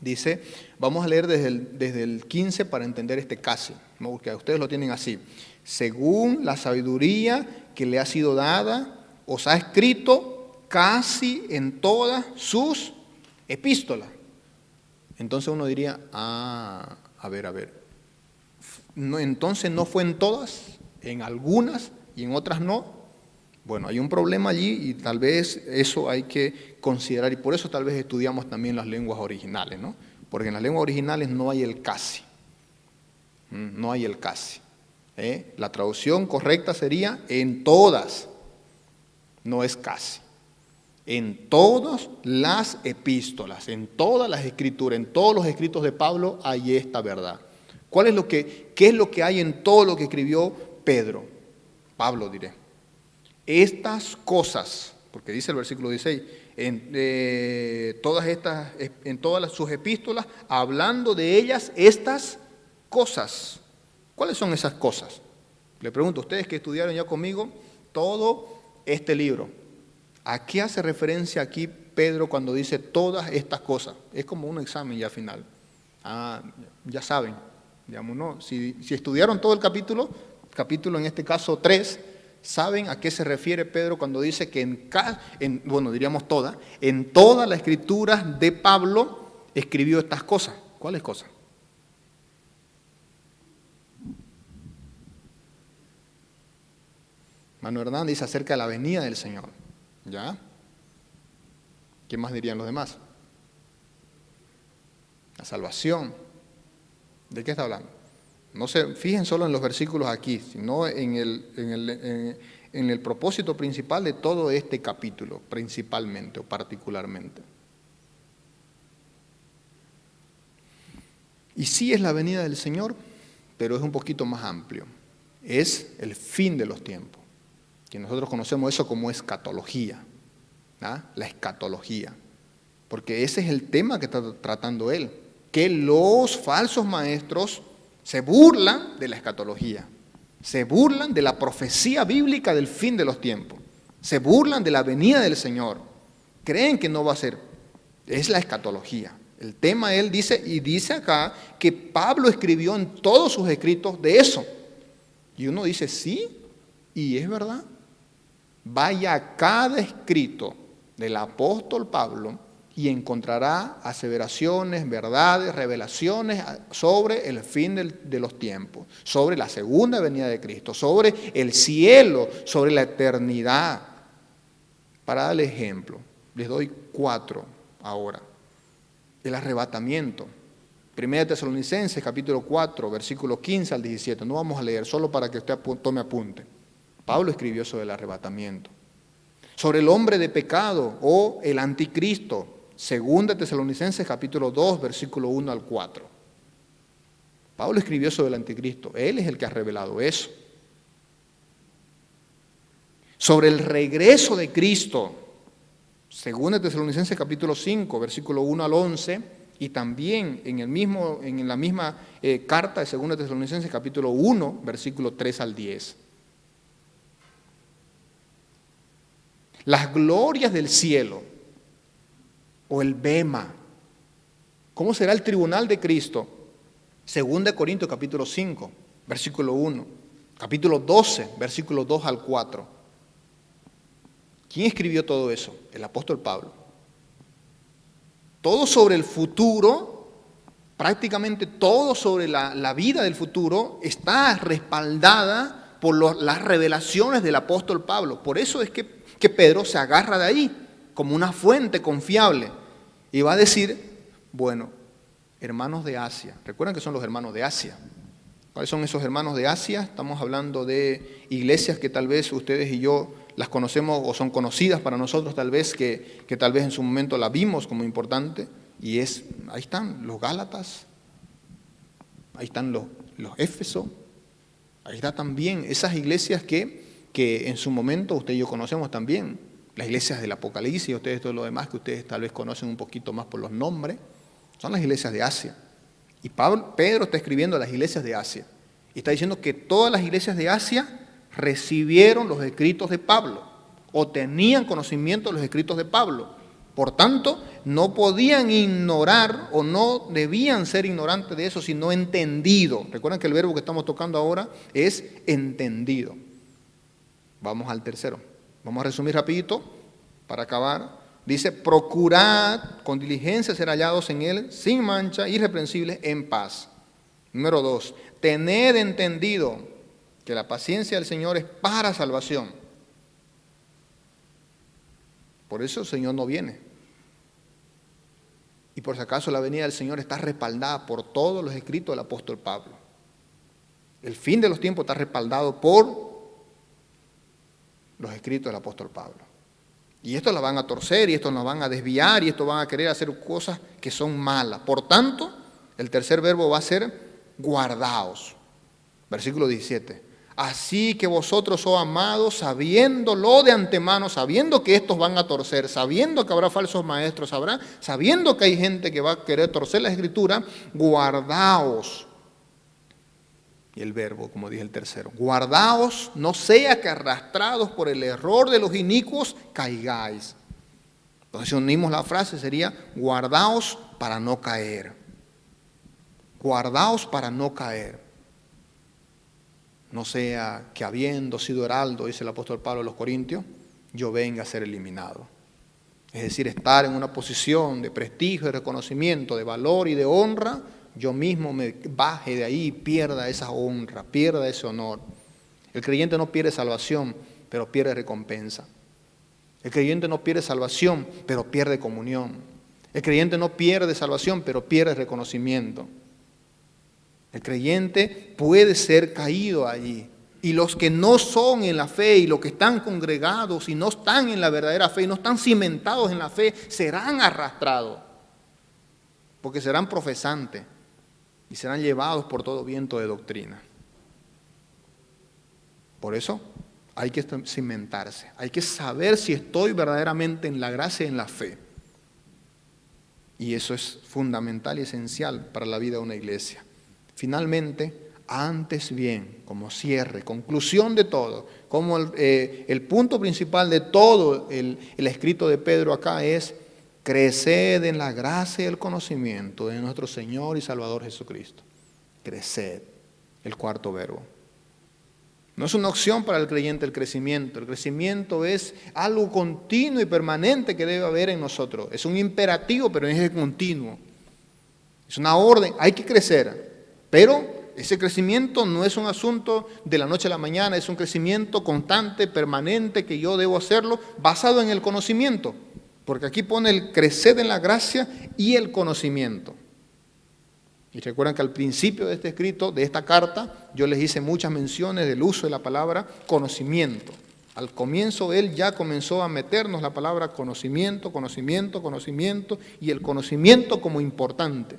Dice, vamos a leer desde el 15 para entender este casi, ¿no? Porque ustedes lo tienen así. Según la sabiduría que le ha sido dada, os ha escrito casi en todas sus epístolas. Entonces uno diría, a ver, no, entonces no fue en todas, en algunas y en otras no. Bueno, hay un problema allí y tal vez eso hay que considerar y por eso tal vez estudiamos también las lenguas originales, ¿no? Porque en las lenguas originales no hay el casi, no hay el casi. La traducción correcta sería en todas, no es casi. En todas las epístolas, en todas las escrituras, en todos los escritos de Pablo hay esta verdad. ¿Qué es lo que hay en todo lo que escribió Pablo diré? Estas cosas, porque dice el versículo 16, en todas sus epístolas, hablando de ellas estas cosas. ¿Cuáles son esas cosas? Le pregunto a ustedes que estudiaron ya conmigo todo este libro. ¿A qué hace referencia aquí Pedro cuando dice todas estas cosas? Es como un examen ya final. Ya saben, digamos, ¿no? Si estudiaron todo el capítulo en este caso 3, ¿saben a qué se refiere Pedro cuando dice que en todas las escrituras de Pablo escribió estas cosas? ¿Cuáles cosas? Manuel Hernández dice acerca de la venida del Señor. ¿Ya? ¿Qué más dirían los demás? La salvación. ¿De qué está hablando? No se fijen solo en los versículos aquí, sino en el propósito principal de todo este capítulo, principalmente o particularmente. Y sí es la venida del Señor, pero es un poquito más amplio. Es el fin de los tiempos, que nosotros conocemos eso como escatología, la escatología, porque ese es el tema que está tratando él, que los falsos maestros se burlan de la escatología, se burlan de la profecía bíblica del fin de los tiempos, se burlan de la venida del Señor, creen que no va a ser. Es la escatología. El tema él dice, y dice acá, que Pablo escribió en todos sus escritos de eso. Y uno dice, sí, y es verdad. Vaya a cada escrito del apóstol Pablo y encontrará aseveraciones, verdades, revelaciones sobre el fin de los tiempos, sobre la segunda venida de Cristo, sobre el cielo, sobre la eternidad. Para darle ejemplo, les doy 4 ahora. El arrebatamiento. 1 Tesalonicenses, capítulo 4, versículo 15 al 17. No vamos a leer, solo para que usted tome apunte. Pablo escribió sobre el arrebatamiento. Sobre el hombre de pecado o el anticristo. 2 Tesalonicenses capítulo 2, versículo 1 al 4. Pablo escribió sobre el anticristo. Él es el que ha revelado eso. Sobre el regreso de Cristo. 2 Tesalonicenses capítulo 5, versículo 1 al 11. Y también en la misma carta de 2 Tesalonicenses capítulo 1, versículo 3 al 10. Las glorias del cielo, o el bema. ¿Cómo será el tribunal de Cristo? 2 Corintios capítulo 5, versículo 1. Capítulo 12, versículo 2 al 4. ¿Quién escribió todo eso? El apóstol Pablo. Todo sobre el futuro, prácticamente todo sobre la vida del futuro, está respaldada por las revelaciones del apóstol Pablo. Por eso es que Pedro se agarra de ahí como una fuente confiable y va a decir, bueno, hermanos de Asia, recuerdan que son los hermanos de Asia. ¿Cuáles son esos hermanos de Asia? Estamos hablando de iglesias que tal vez ustedes y yo las conocemos o son conocidas para nosotros tal vez, que tal vez en su momento la vimos como importante, y ahí están los Gálatas, ahí están los Éfeso, ahí está también esas iglesias que en su momento usted y yo conocemos también, las iglesias del Apocalipsis, y ustedes todo lo demás que ustedes tal vez conocen un poquito más por los nombres, son las iglesias de Asia. Y Pedro está escribiendo a las iglesias de Asia, y está diciendo que todas las iglesias de Asia recibieron los escritos de Pablo, o tenían conocimiento de los escritos de Pablo. Por tanto, no podían ignorar o no debían ser ignorantes de eso, sino entendido. Recuerden que el verbo que estamos tocando ahora es entendido. Vamos al tercero. Vamos a resumir rapidito para acabar. Dice, procurad con diligencia ser hallados en él, sin mancha, irreprensibles, en paz. Número 2, tened entendido que la paciencia del Señor es para salvación. Por eso el Señor no viene. Y por si acaso la venida del Señor está respaldada por todos los escritos del apóstol Pablo. El fin de los tiempos está respaldado por los escritos del apóstol Pablo. Y estos la van a torcer, y estos nos van a desviar, y estos van a querer hacer cosas que son malas. Por tanto, el tercer verbo va a ser guardaos. Versículo 17. Así que vosotros, oh amados, sabiéndolo de antemano, sabiendo que estos van a torcer, sabiendo que habrá falsos maestros, sabiendo que hay gente que va a querer torcer la escritura, guardaos. Y el verbo, como dije el tercero, guardaos, no sea que arrastrados por el error de los inicuos caigáis. Entonces, si unimos la frase, sería guardaos para no caer. Guardaos para no caer. No sea que habiendo sido heraldo, dice el apóstol Pablo a los Corintios, yo venga a ser eliminado. Es decir, estar en una posición de prestigio, de reconocimiento, de valor y de honra, yo mismo me baje de ahí y pierda esa honra, pierda ese honor. El creyente no pierde salvación, pero pierde recompensa. El creyente no pierde salvación, pero pierde comunión. El creyente no pierde salvación, pero pierde reconocimiento. El creyente puede ser caído allí. Y los que no son en la fe y los que están congregados y no están en la verdadera fe y no están cimentados en la fe, serán arrastrados. Porque serán profesantes y serán llevados por todo viento de doctrina. Por eso hay que cimentarse. Hay que saber si estoy verdaderamente en la gracia y en la fe. Y eso es fundamental y esencial para la vida de una iglesia. Finalmente, Antes bien, como cierre, conclusión de todo, como el punto principal de todo el escrito de Pedro acá es: creced en la gracia y el conocimiento de nuestro Señor y Salvador Jesucristo. Creced, el cuarto verbo. No es una opción para el creyente el crecimiento. El crecimiento es algo continuo y permanente que debe haber en nosotros. Es un imperativo, pero es continuo. Es una orden, hay que crecer. Pero ese crecimiento no es un asunto de la noche a la mañana, es un crecimiento constante, permanente, que yo debo hacerlo basado en el conocimiento. Porque aquí pone el crecer en la gracia y el conocimiento. Y recuerdan que al principio de este escrito, de esta carta, yo les hice muchas menciones del uso de la palabra conocimiento. Al comienzo él ya comenzó a meternos la palabra conocimiento, conocimiento, conocimiento, y el conocimiento como importante.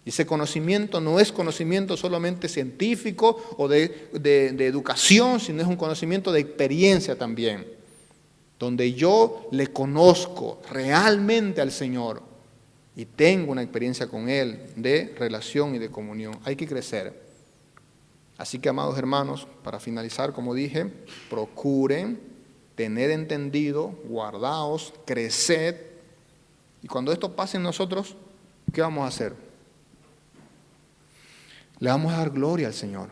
Y ese conocimiento no es conocimiento solamente científico o de educación, sino es un conocimiento de experiencia también, donde yo le conozco realmente al Señor y tengo una experiencia con Él de relación y de comunión. Hay que crecer. Así que, amados hermanos, para finalizar, como dije, procuren tener entendido, guardaos, creced, y cuando esto pase en nosotros, ¿qué vamos a hacer? Le vamos a dar gloria al Señor,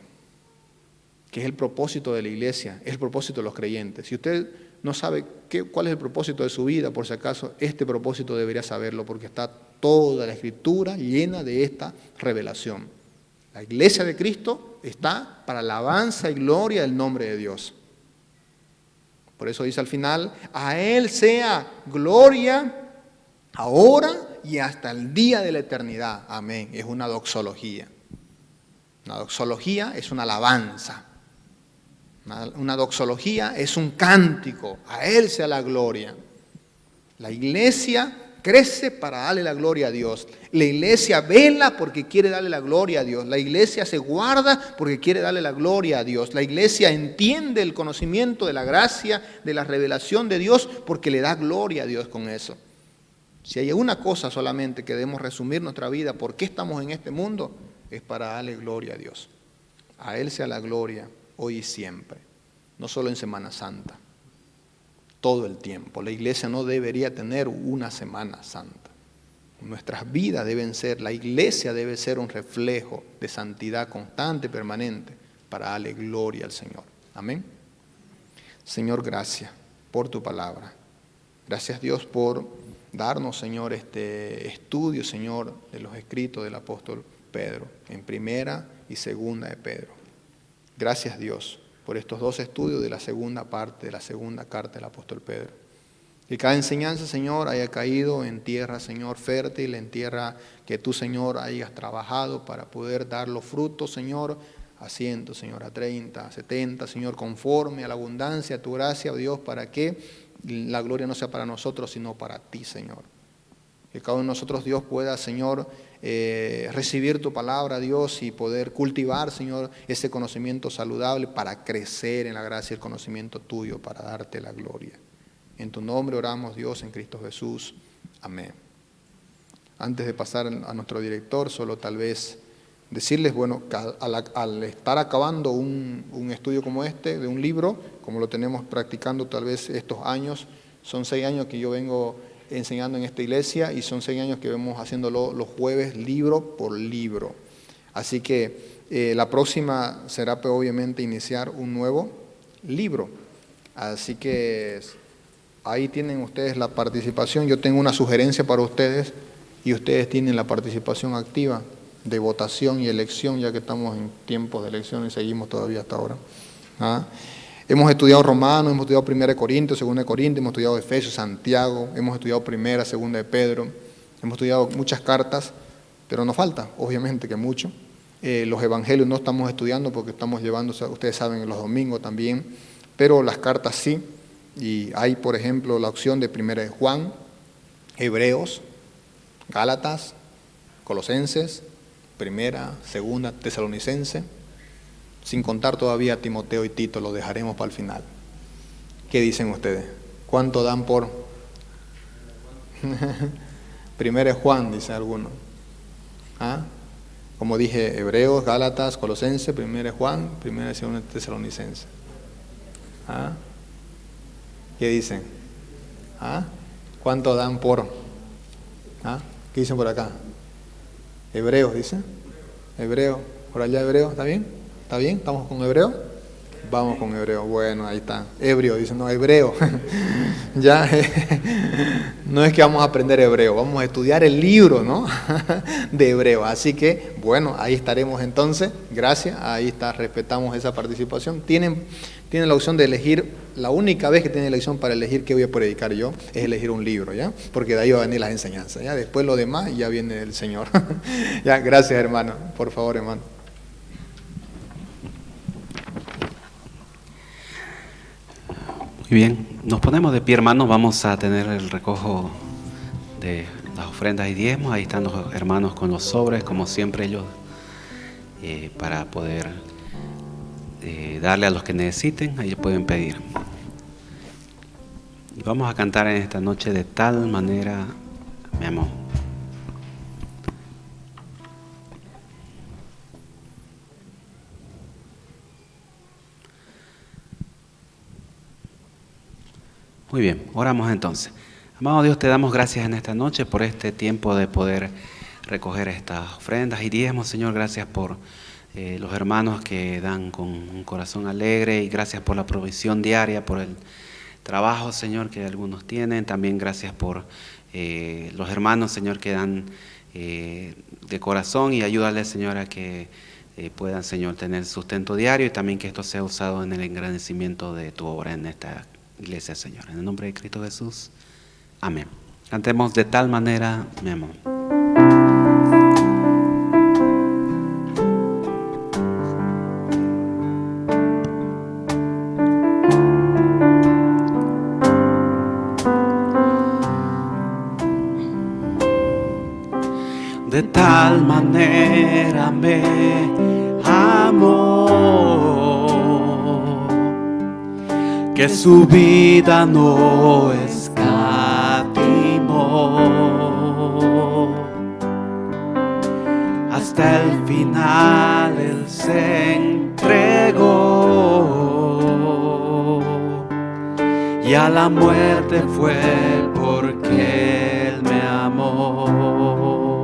que es el propósito de la iglesia, es el propósito de los creyentes. Si usted no sabe cuál es el propósito de su vida, por si acaso, este propósito debería saberlo, porque está toda la Escritura llena de esta revelación. La iglesia de Cristo está para alabanza y gloria del nombre de Dios. Por eso dice al final: a Él sea gloria ahora y hasta el día de la eternidad. Amén. Es una doxología. Una doxología es una alabanza. Una doxología es un cántico. A Él sea la gloria. La iglesia crece para darle la gloria a Dios. La iglesia vela porque quiere darle la gloria a Dios. La iglesia se guarda porque quiere darle la gloria a Dios. La iglesia entiende el conocimiento de la gracia, de la revelación de Dios, porque le da gloria a Dios con eso. Si hay una cosa solamente que debemos resumir nuestra vida, ¿por qué estamos en este mundo? Es para darle gloria a Dios. A Él sea la gloria hoy y siempre, no solo en Semana Santa, todo el tiempo. La iglesia no debería tener una Semana Santa. Nuestras vidas deben ser, la iglesia debe ser un reflejo de santidad constante, permanente, para darle gloria al Señor. Amén. Señor, gracias por tu palabra. Gracias, Dios, por darnos, Señor, este estudio, Señor, de los escritos del apóstol Pedro, en primera y segunda de Pedro. Gracias, Dios, por estos dos estudios de la segunda parte, de la segunda carta del apóstol Pedro. Que cada enseñanza, Señor, haya caído en tierra, Señor, fértil, en tierra que tú, Señor, hayas trabajado para poder dar los frutos, Señor, a 100, Señor, a 30, a 70, Señor, conforme a la abundancia de tu gracia, Dios, para que la gloria no sea para nosotros, sino para ti, Señor. Que cada uno de nosotros, Dios, pueda, Señor, recibir tu palabra, Dios, y poder cultivar, Señor, ese conocimiento saludable para crecer en la gracia y el conocimiento tuyo, para darte la gloria. En tu nombre oramos, Dios, en Cristo Jesús. Amén. Antes de pasar a nuestro director, solo tal vez decirles, bueno, que al estar acabando un estudio como este, de un libro, como lo tenemos practicando tal vez estos años, son 6 años que yo vengo enseñando en esta iglesia y son 6 años que vemos haciéndolo los jueves libro por libro. Así que la próxima será pues, obviamente iniciar un nuevo libro. Así que ahí tienen ustedes la participación. Yo tengo una sugerencia para ustedes y ustedes tienen la participación activa de votación y elección, ya que estamos en tiempos de elección y seguimos todavía hasta ahora. Hemos estudiado Romanos, hemos estudiado 1 Corintios, 2 Corintios, hemos estudiado Efesios, Santiago, hemos estudiado 1, 2 de Pedro, hemos estudiado muchas cartas, pero nos falta, obviamente que mucho. Los evangelios no estamos estudiando porque estamos llevando, ustedes saben, los domingos también, pero las cartas sí, y hay, por ejemplo, la opción de 1 de Juan, Hebreos, Gálatas, Colosenses, 1, 2 Tesalonicenses, sin contar todavía a Timoteo y Tito, lo dejaremos para el final. ¿Qué dicen ustedes? ¿Cuánto dan por? 1 Juan, dice alguno. Como dije, Hebreos, Gálatas, Colosenses, 1 Juan, 1 y 2 Tesalonicenses. ¿Ah? ¿Qué dicen? ¿Ah? ¿Cuánto dan por? ¿Ah? ¿Qué dicen por acá? Hebreos, dicen. Hebreo, por allá Hebreo, ¿está bien? ¿Está bien? ¿Estamos con Hebreo? Vamos con Hebreo, bueno, ahí está. Ebrio, dicen, no, Hebreo. Ya, no es que vamos a aprender hebreo, vamos a estudiar el libro, ¿no? De Hebreo. Así que, bueno, ahí estaremos entonces. Gracias, ahí está, respetamos esa participación. Tienen la opción de elegir, la única vez que tienen elección para elegir qué voy a predicar yo, es elegir un libro, ¿ya? Porque de ahí va a venir las enseñanzas, ¿ya? Después lo demás ya viene el Señor. Ya, gracias, hermano. Por favor, hermano. Muy bien, nos ponemos de pie, hermanos, vamos a tener el recojo de las ofrendas y diezmos. Ahí están los hermanos con los sobres, como siempre ellos, para poder darle a los que necesiten, ahí pueden pedir. Y vamos a cantar en esta noche de tal manera, mi amor. Muy bien, oramos entonces. Amado Dios, te damos gracias en esta noche por este tiempo de poder recoger estas ofrendas y diezmos. Señor, gracias por los hermanos que dan con un corazón alegre y gracias por la provisión diaria, por el trabajo, Señor, que algunos tienen. También gracias por los hermanos, Señor, que dan de corazón y ayúdales, Señor, a que puedan, Señor, tener sustento diario y también que esto sea usado en el engrandecimiento de tu obra en esta iglesia, Señor. En el nombre de Cristo Jesús. Amén. Cantemos de tal manera, mi amor. De tal manera me amó que su vida no escatimó. Hasta el final Él se entregó y a la muerte fue porque Él me amó.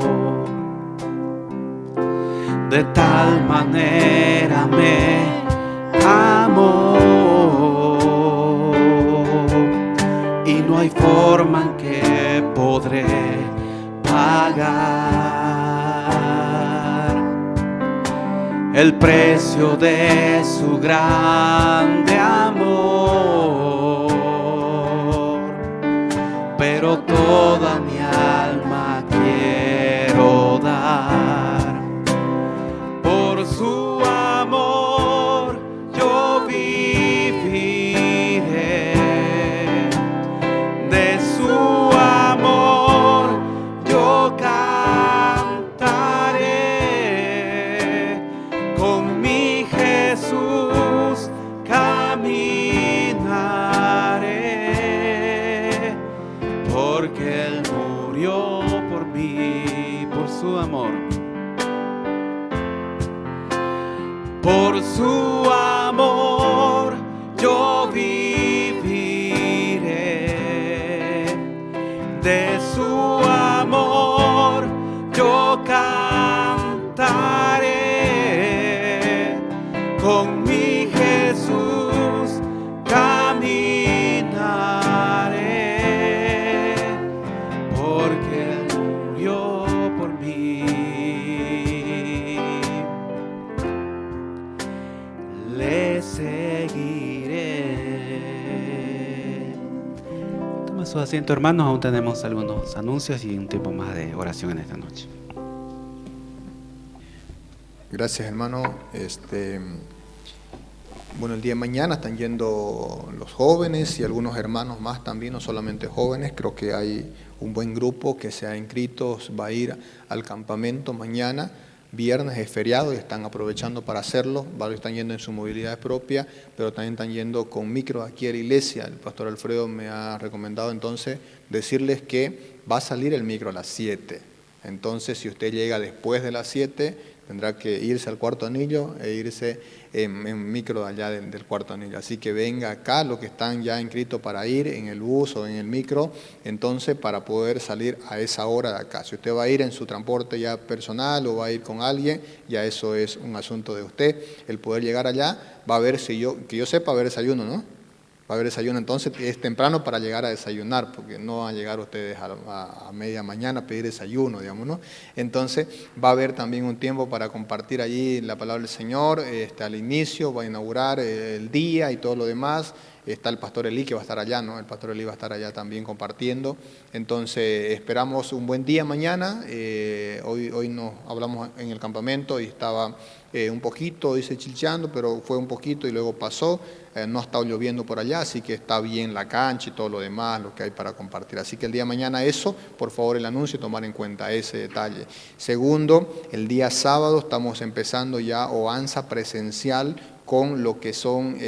De tal manera me amó y no hay forma en que podré pagar el precio de su grande amor, pero toda mi alma quiero dar. Por su amor yo viviré, de su amor yo cantaré, con mi Jesús caminaré, porque Él murió por mí, por su amor. Por su amor yo viviré, de su amor yo cantaré, con mi Jesús caminaré, porque Él murió por mí. Le seguiré. Toma su asiento, hermanos. Aún tenemos algunos anuncios y un tiempo más de oración en esta noche. Gracias, hermano. Bueno, el día de mañana están yendo los jóvenes y algunos hermanos más también, no solamente jóvenes. Creo que hay un buen grupo que se ha inscrito, va a ir al campamento mañana. Viernes es feriado y están aprovechando para hacerlo. Varios están yendo en su movilidad propia, pero también están yendo con micro aquí a la iglesia. El pastor Alfredo me ha recomendado entonces decirles que va a salir el micro a las 7. Entonces, si usted llega después de las 7, tendrá que irse al cuarto anillo e irse en micro de allá del cuarto anillo. Así que venga acá, los que están ya inscritos para ir en el bus o en el micro, entonces para poder salir a esa hora de acá. Si usted va a ir en su transporte ya personal o va a ir con alguien, ya eso es un asunto de usted. El poder llegar allá, va a haber, que yo sepa, va a haber desayuno, ¿no? Va a haber desayuno, entonces es temprano para llegar a desayunar, porque no van a llegar ustedes a media mañana a pedir desayuno, digamos, ¿no? Entonces va a haber también un tiempo para compartir allí la palabra del Señor, al inicio, va a inaugurar el día y todo lo demás. Está el pastor Elí que va a estar allá, ¿no? El pastor Elí va a estar allá también compartiendo. Entonces esperamos un buen día mañana. Hoy nos hablamos en el campamento y estaba un poquito, dice, chilchando, pero fue un poquito y luego pasó. No ha estado lloviendo por allá, así que está bien la cancha y todo lo demás, lo que hay para compartir. Así que el día de mañana eso, por favor el anuncio, tomar en cuenta ese detalle. Segundo, el día sábado estamos empezando ya OANSA presencial con lo que son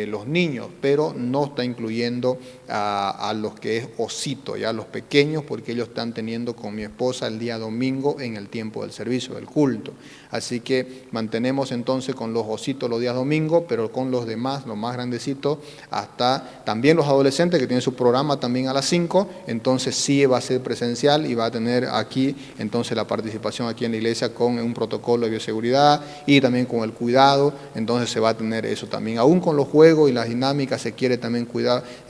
los niños, pero no está incluyendo a los que es osito, ya los pequeños, porque ellos están teniendo con mi esposa el día domingo en el tiempo del servicio, del culto. Así que mantenemos entonces con los ositos los días domingos, pero con los demás, los más grandecitos, hasta también los adolescentes que tienen su programa también a las 5, entonces sí va a ser presencial y va a tener aquí entonces la participación aquí en la iglesia con un protocolo de bioseguridad y también con el cuidado, entonces se va a tener eso también. Aún con los juegos y las dinámicas se quiere también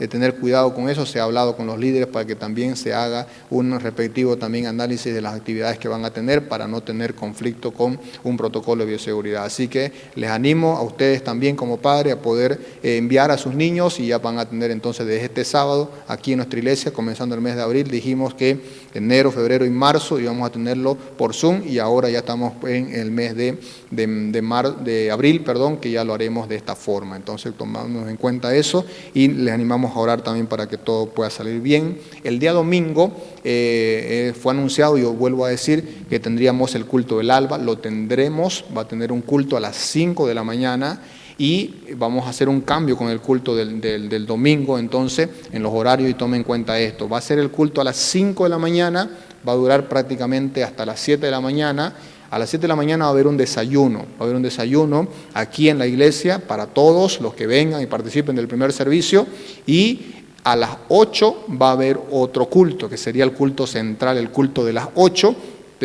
tener cuidado con eso, se ha hablado con los líderes para que también se haga un respectivo también análisis de las actividades que van a tener para no tener conflicto con un protocolo de bioseguridad. Así que les animo a ustedes también como padres a poder enviar a sus niños y ya van a tener entonces desde este sábado aquí en nuestra iglesia, comenzando el mes de abril, dijimos que enero, febrero y marzo íbamos a tenerlo por Zoom y ahora ya estamos en el mes de abril, que ya lo haremos de esta forma. Entonces tomamos en cuenta eso y les animamos a orar también para que todo pueda salir bien. El día domingo fue anunciado, yo vuelvo a decir, que tendríamos el culto del alba, lo tendremos, va a tener un culto a las 5 de la mañana y vamos a hacer un cambio con el culto del domingo, entonces en los horarios, y tomen en cuenta esto, va a ser el culto a las 5 de la mañana, va a durar prácticamente hasta las 7 de la mañana. A las 7 de la mañana va a haber un desayuno, aquí en la iglesia para todos los que vengan y participen del primer servicio, y a las 8 va a haber otro culto, que sería el culto central, el culto de las 8,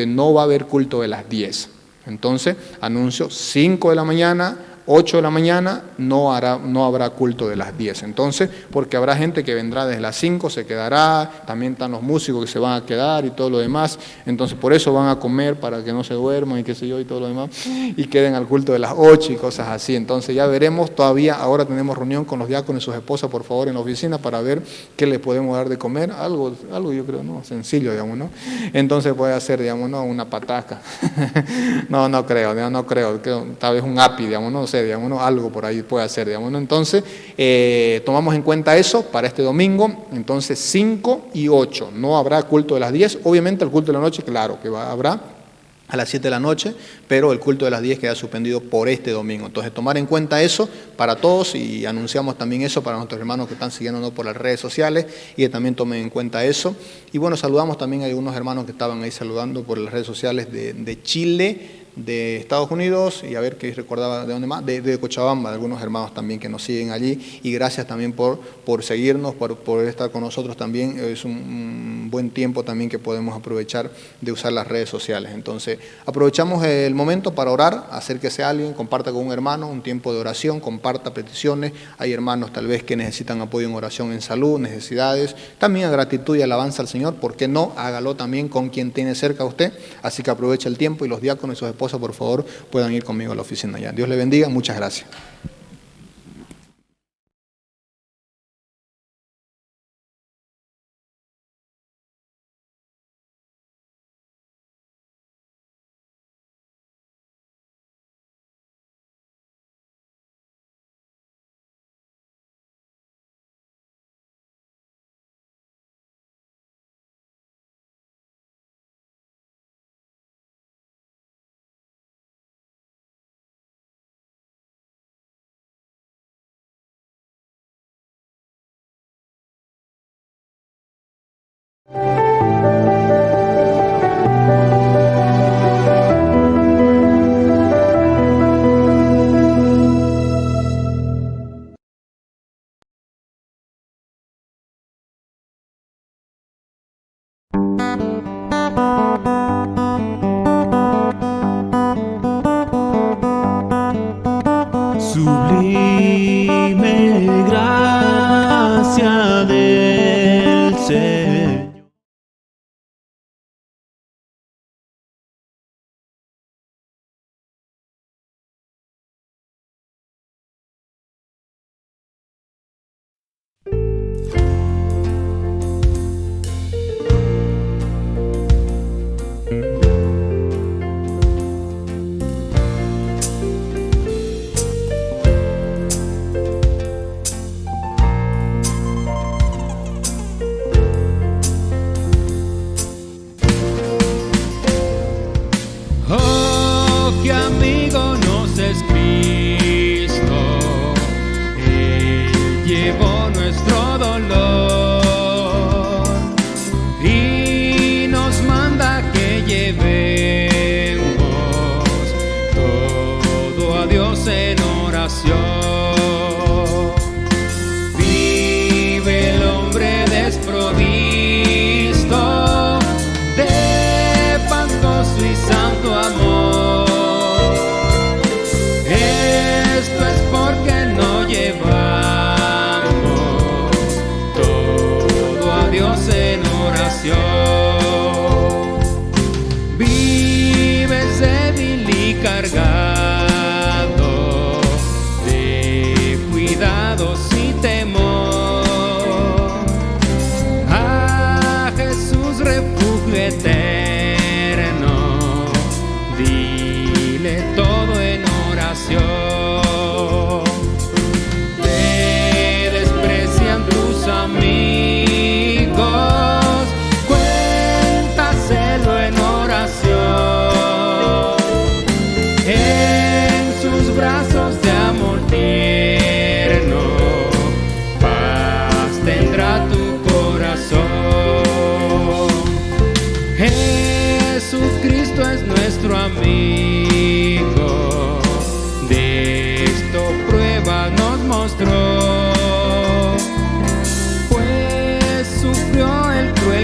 no va a haber culto de las 10. Entonces, anuncio 5 de la mañana, 8 de la mañana, no habrá culto de las 10. Entonces, porque habrá gente que vendrá desde las 5, se quedará, también están los músicos que se van a quedar y todo lo demás. Entonces, por eso van a comer para que no se duerman y qué sé yo y todo lo demás, y queden al culto de las 8 y cosas así. Entonces, ya veremos, todavía ahora tenemos reunión con los diáconos y sus esposas, por favor, en la oficina para ver qué les podemos dar de comer. Algo yo creo, ¿no? Sencillo, digamos, ¿no? Entonces puede hacer, digamos, ¿no? Una pataca. no creo, tal vez un api, digamos, no sé, digamos, ¿no? Algo por ahí puede hacer, digamos, ¿no? Entonces, tomamos en cuenta eso para este domingo, entonces 5 y 8, no habrá culto de las 10, obviamente el culto de la noche, claro que habrá a las 7 de la noche, pero el culto de las 10 queda suspendido por este domingo. Entonces, tomar en cuenta eso para todos y anunciamos también eso para nuestros hermanos que están siguiéndonos por las redes sociales y que también tomen en cuenta eso. Y bueno, saludamos también a algunos hermanos que estaban ahí saludando por las redes sociales de Chile, de Estados Unidos, y a ver qué recordaba de dónde más, de Cochabamba, de algunos hermanos también que nos siguen allí, y gracias también por seguirnos, por estar con nosotros también. Es un buen tiempo también que podemos aprovechar de usar las redes sociales. Entonces, aprovechamos el momento para orar, acérquese a alguien, comparta con un hermano un tiempo de oración, comparta peticiones. Hay hermanos tal vez que necesitan apoyo en oración en salud, necesidades, también a gratitud y alabanza al Señor, ¿por qué no? Hágalo también con quien tiene cerca a usted, así que aprovecha el tiempo y los diáconos y sus esposas, por favor, puedan ir conmigo a la oficina ya. Dios le bendiga, muchas gracias.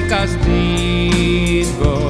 Castigo